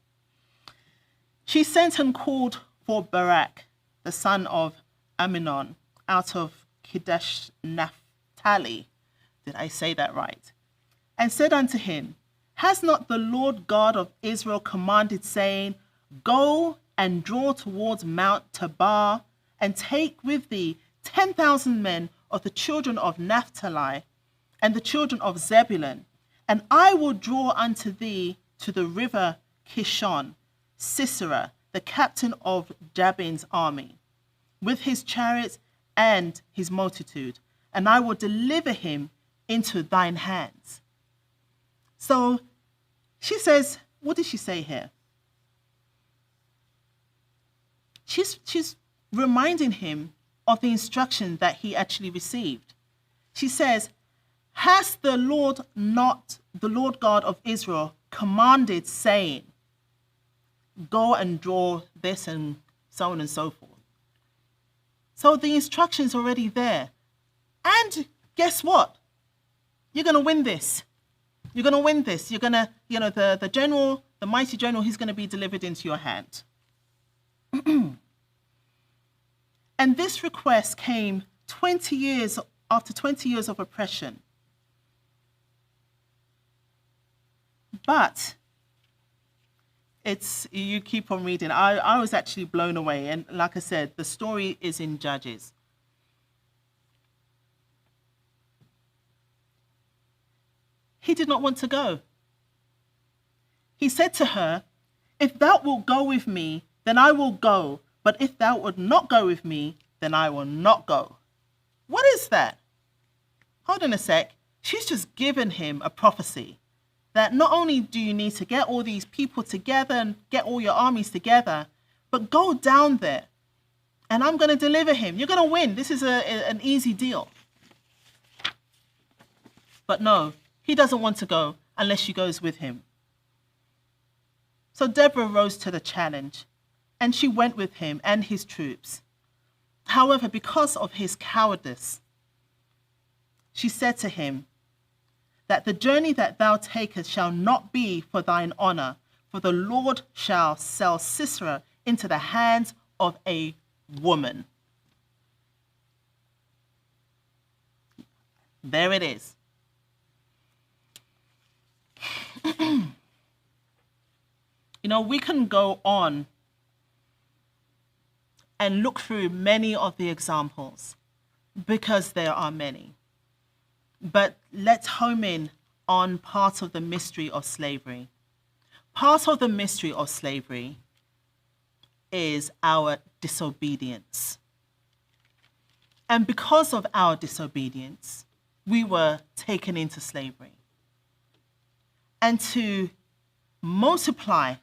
She sent and called for Barak, the son of Aminon, out of Kadesh Naphtali. Did I say that right? And said unto him, has not the Lord God of Israel commanded, saying, go and draw towards Mount Tabor, and take with thee 10,000 men of the children of Naphtali, and the children of Zebulun, and I will draw unto thee to the river Kishon, Sisera, the captain of Jabin's army, with his chariots and his multitude, and I will deliver him into thine hands. So she says, what did she say here? She's reminding him of the instruction that he actually received. She says, has the Lord God of Israel commanded, saying, go and draw this and so on and so forth. So the instruction's already there. And guess what? You're going to win this. You're going to win this. You're going to, the general, the mighty general, he's going to be delivered into your hand. And this request came 20 years after 20 years of oppression. But you keep on reading. I was actually blown away. And like I said, the story is in Judges. He did not want to go. He said to her, if thou wilt go with me, then I will go. But if thou wilt not go with me, then I will not go. What is that? Hold on a sec. She's just given him a prophecy that not only do you need to get all these people together and get all your armies together, but go down there and I'm going to deliver him. You're going to win. This is an easy deal. But no, he doesn't want to go unless she goes with him. So Deborah rose to the challenge and she went with him and his troops. However, because of his cowardice, she said to him, that the journey that thou takest shall not be for thine honor, for the Lord shall sell Sisera into the hands of a woman. There it is. We can go on and look through many of the examples because there are many. But let's home in on part of the mystery of slavery. Part of the mystery of slavery is our disobedience. And because of our disobedience, we were taken into slavery. And to multiply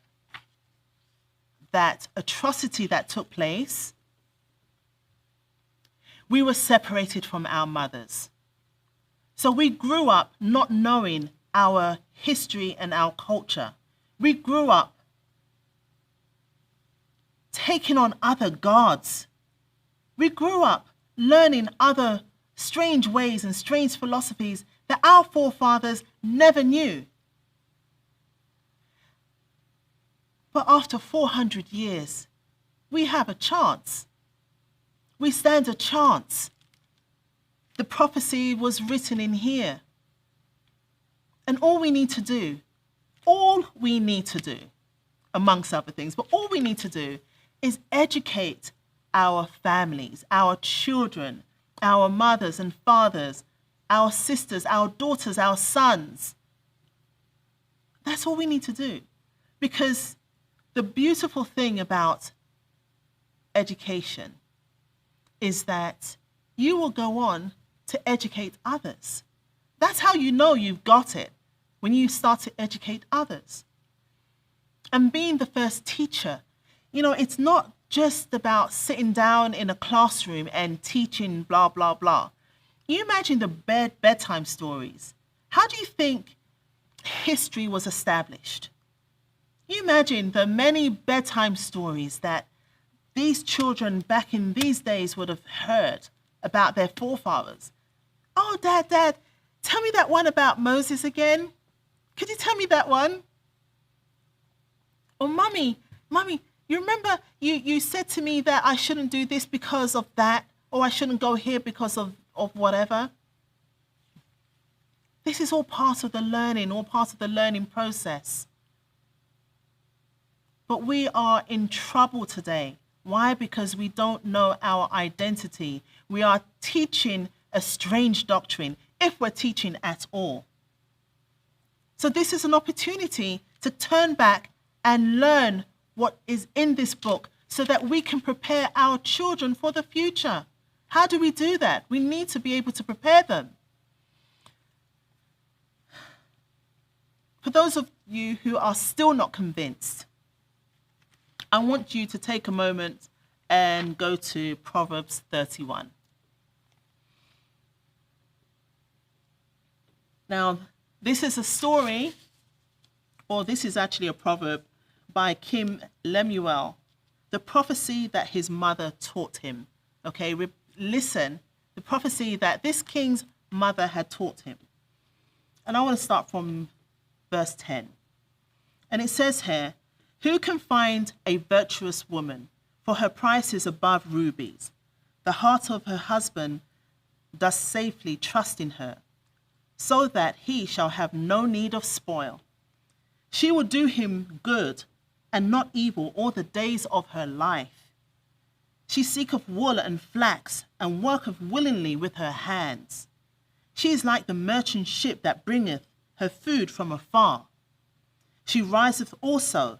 that atrocity that took place, we were separated from our mothers. So we grew up not knowing our history and our culture. We grew up taking on other gods. We grew up learning other strange ways and strange philosophies that our forefathers never knew. But after 400 years, we have a chance. We stand a chance. The prophecy was written in here. And all we need to do, amongst other things, but all we need to do is educate our families, our children, our mothers and fathers, our sisters, our daughters, our sons. That's all we need to do. Because the beautiful thing about education is that you will go on to educate others. That's how you know you've got it, when you start to educate others. And being the first teacher, it's not just about sitting down in a classroom and teaching blah, blah, blah. You imagine the bedtime stories. How do you think history was established? You imagine the many bedtime stories that these children back in these days would have heard about their forefathers. Oh, Dad, tell me that one about Moses again. Could you tell me that one? Or Mummy, you remember you said to me that I shouldn't do this because of that, or I shouldn't go here because of whatever. This is all part of the learning process. But we are in trouble today. Why? Because we don't know our identity. We are teaching a strange doctrine, if we're teaching at all. So this is an opportunity to turn back and learn what is in this book so that we can prepare our children for the future. How do we do that? We need to be able to prepare them. For those of you who are still not convinced, I want you to take a moment and go to Proverbs 31. Now, this is a story, or this is actually a proverb by Kim Lemuel, the prophecy that his mother taught him. Okay, listen, the prophecy that this king's mother had taught him. And I want to start from verse 10. And it says here, "Who can find a virtuous woman? For her price is above rubies. The heart of her husband does safely trust in her, so that he shall have no need of spoil. She will do him good and not evil all the days of her life. She seeketh wool and flax, and worketh willingly with her hands. She is like the merchant ship that bringeth her food from afar. She riseth also,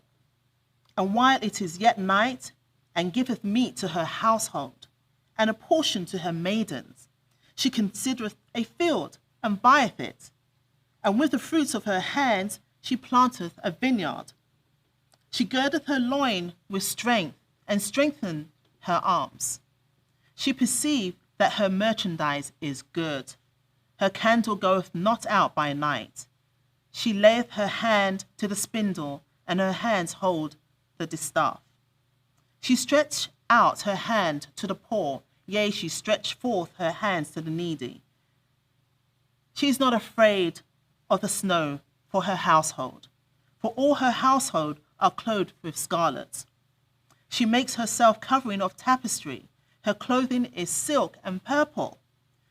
and while it is yet night, and giveth meat to her household, and a portion to her maidens. She considereth a field, and buyeth it, and with the fruits of her hands she planteth a vineyard. She girdeth her loin with strength, and strengtheneth her arms. She perceived that her merchandise is good. Her candle goeth not out by night. She layeth her hand to the spindle, and her hands hold the distaff. She stretched out her hand to the poor, yea, she stretched forth her hands to the needy. She is not afraid of the snow for her household, for all her household are clothed with scarlet. She makes herself covering of tapestry. Her clothing is silk and purple.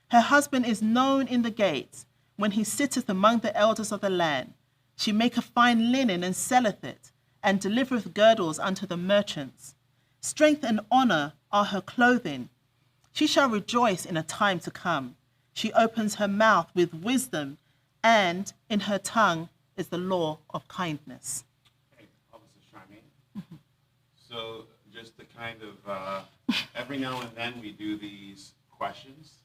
Her husband is known in the gates, when he sitteth among the elders of the land. She maketh fine linen and selleth it, and delivereth girdles unto the merchants. Strength and honour are her clothing. She shall rejoice in a time to come. She opens her mouth with wisdom, and in her tongue is the law of kindness." Hey, Officer Charmaine. So just to kind of, every now and then we do these questions.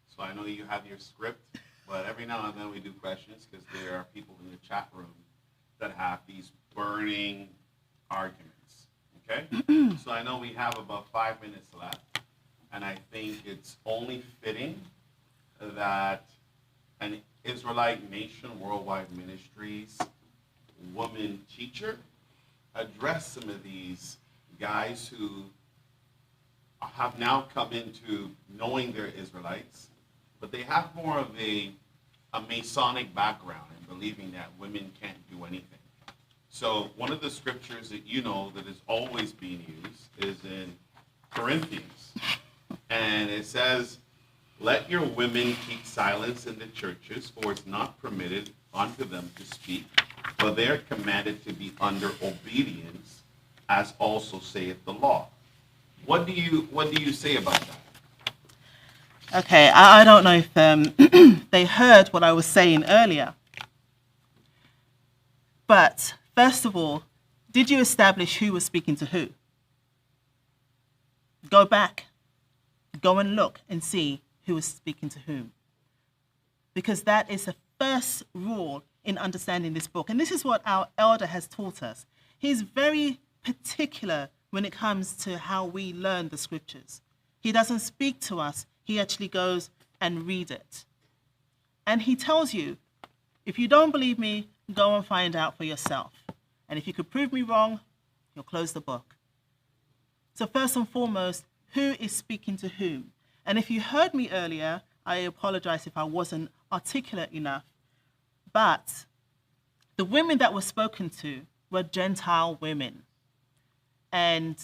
So I know you have your script, but every now and then we do questions because there are people in the chat room that have these burning arguments. Okay? So I know we have about 5 minutes left, and I think it's only fitting that an Israelite Nation Worldwide Ministries woman teacher address some of these guys who have now come into knowing they're Israelites, but they have more of a Masonic background and believing that women can't do anything. So one of the scriptures that you know that is always being used is in Corinthians. And it says, "Let your women keep silence in the churches, for it's not permitted unto them to speak, but they are commanded to be under obedience, as also saith the law." What do you say about that? Okay, I don't know if they heard what I was saying earlier. But first of all, did you establish who was speaking to who? Go back, go and look and see who was speaking to whom. Because that is the first rule in understanding this book. And this is what our elder has taught us. He's very particular when it comes to how we learn the scriptures. He doesn't speak to us. He actually goes and read it. And he tells you, if you don't believe me, go and find out for yourself. And if you could prove me wrong, you'll close the book. So first and foremost, who is speaking to whom? And if you heard me earlier, I apologize if I wasn't articulate enough. But the women that were spoken to were Gentile women. And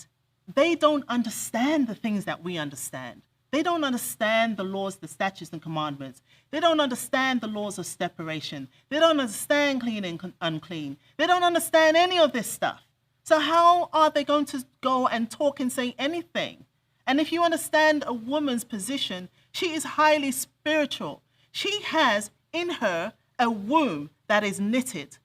they don't understand the things that we understand. They don't understand the laws, the statutes, and commandments. They don't understand the laws of separation. They don't understand clean and unclean. They don't understand any of this stuff. So how are they going to go and talk and say anything? And if you understand a woman's position, she is highly spiritual. She has in her a womb that is knitted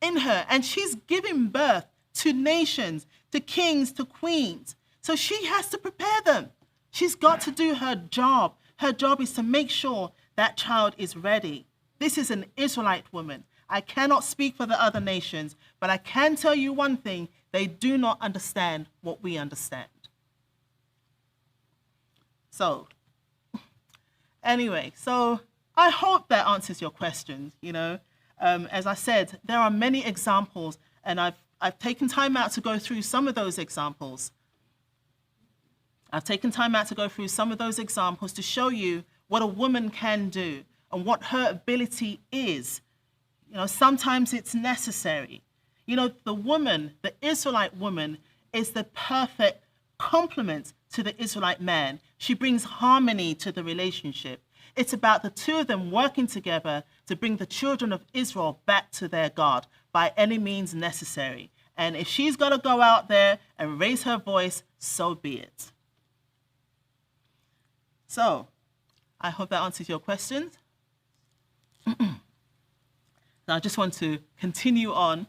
in her, and she's giving birth to nations, to kings, to queens. So she has to prepare them. She's got to do her job. Her job is to make sure that child is ready. This is an Israelite woman. I cannot speak for the other nations, but I can tell you one thing: they do not understand what we understand. So, anyway, I hope that answers your questions. As I said, there are many examples, and I've taken time out to go through some of those examples. I've taken time out to go through some of those examples to show you what a woman can do and what her ability is. Sometimes it's necessary. The woman, the Israelite woman, is the perfect complement to the Israelite man. She brings harmony to the relationship. It's about the two of them working together to bring the children of Israel back to their God by any means necessary. And if she's got to go out there and raise her voice, so be it. So, I hope that answers your questions. Now, I just want to continue on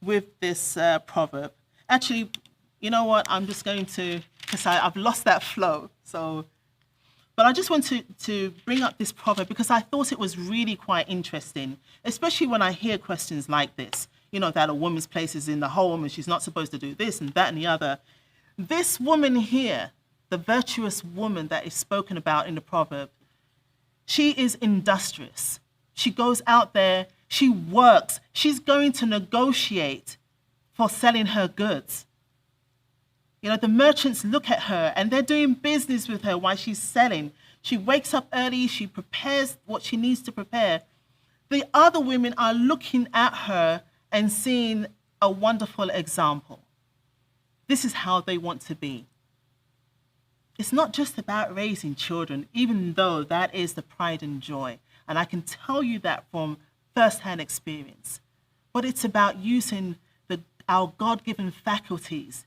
with this proverb. Actually, you know what? I'm just going to, because I've lost that flow. But I just want to bring up this proverb because I thought it was really quite interesting, especially when I hear questions like this, that a woman's place is in the home and she's not supposed to do this and that and the other. This woman here, the virtuous woman that is spoken about in the proverb, she is industrious. She goes out there, she works, she's going to negotiate for selling her goods. The merchants look at her and they're doing business with her while she's selling. She wakes up early, she prepares what she needs to prepare. The other women are looking at her and seeing a wonderful example. This is how they want to be. It's not just about raising children, even though that is the pride and joy. And I can tell you that from first-hand experience. But it's about using our God-given faculties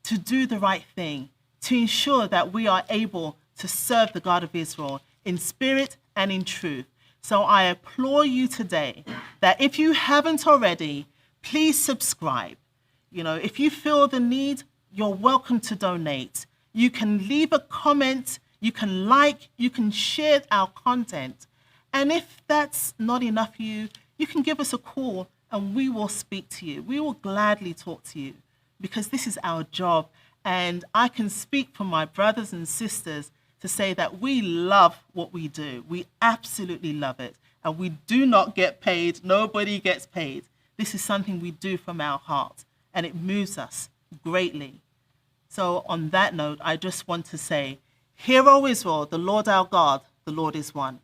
to do the right thing, to ensure that we are able to serve the God of Israel in spirit and in truth. So I implore you today that if you haven't already, please subscribe. If you feel the need, you're welcome to donate. You can leave a comment, you can like, you can share our content. And if that's not enough for you, you can give us a call and we will speak to you. We will gladly talk to you because this is our job. And I can speak for my brothers and sisters to say that we love what we do. We absolutely love it. And we do not get paid. Nobody gets paid. This is something we do from our heart. And it moves us greatly. So on that note, I just want to say, hear, O Israel, the Lord our God, the Lord is one.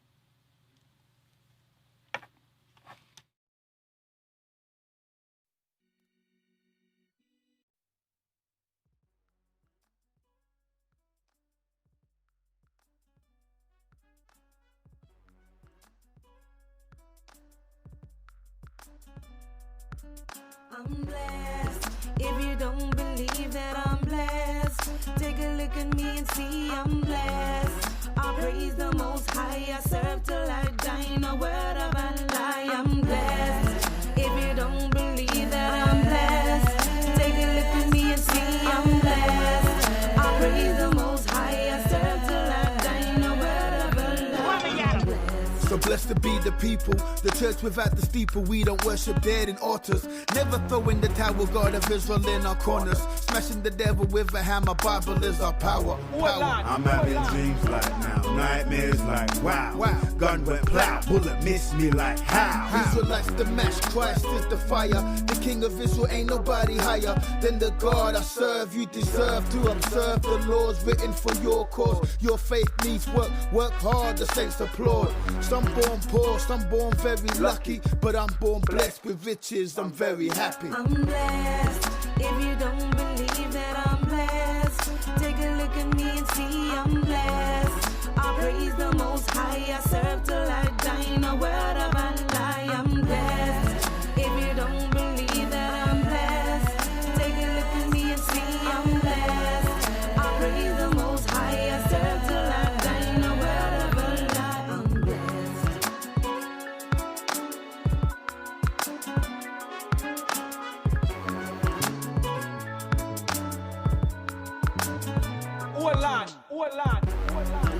I'm blessed. If you don't believe that I'm blessed, take a look at me and see I'm blessed. I praise the Most High. I serve till I die. No word of a lie. I'm blessed. If you don't believe that I'm blessed, take a look at me and see I'm blessed. I praise the Most High. I serve till I die. No word of a lie. I'm blessed. So blessed to be the people, the church without the steeple. We don't worship dead in altars. Never throw in the towel, God of Israel in our corners. Smashing the devil with a hammer, Bible is our power. I'm having dreams like now, nightmares like wow. Gun went plow, bullet missed me like how. Israelites the match, Christ is the fire. The King of Israel ain't nobody higher than the God I serve. You deserve to observe the laws written for your cause. Your faith needs work hard, the saints applaud. Some born poor, some born very lucky, but I'm born blessed with riches, I'm very happy. I'm blessed. If you don't believe that I'm blessed, take a look at me and see I'm blessed. I praise the Most High. I serve till I die. No word of a lie. I'm blessed. If you don't believe that I'm blessed, take a look at me and see I'm blessed. I praise the Most High. I serve till I die. No word of a lie. I'm blessed.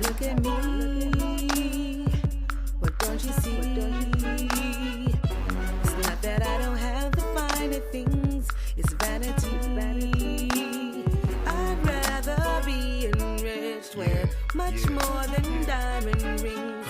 Look at me, what don't you see? It's not that I don't have the finer things, it's vanity. I'd rather be enriched with much more than diamond rings.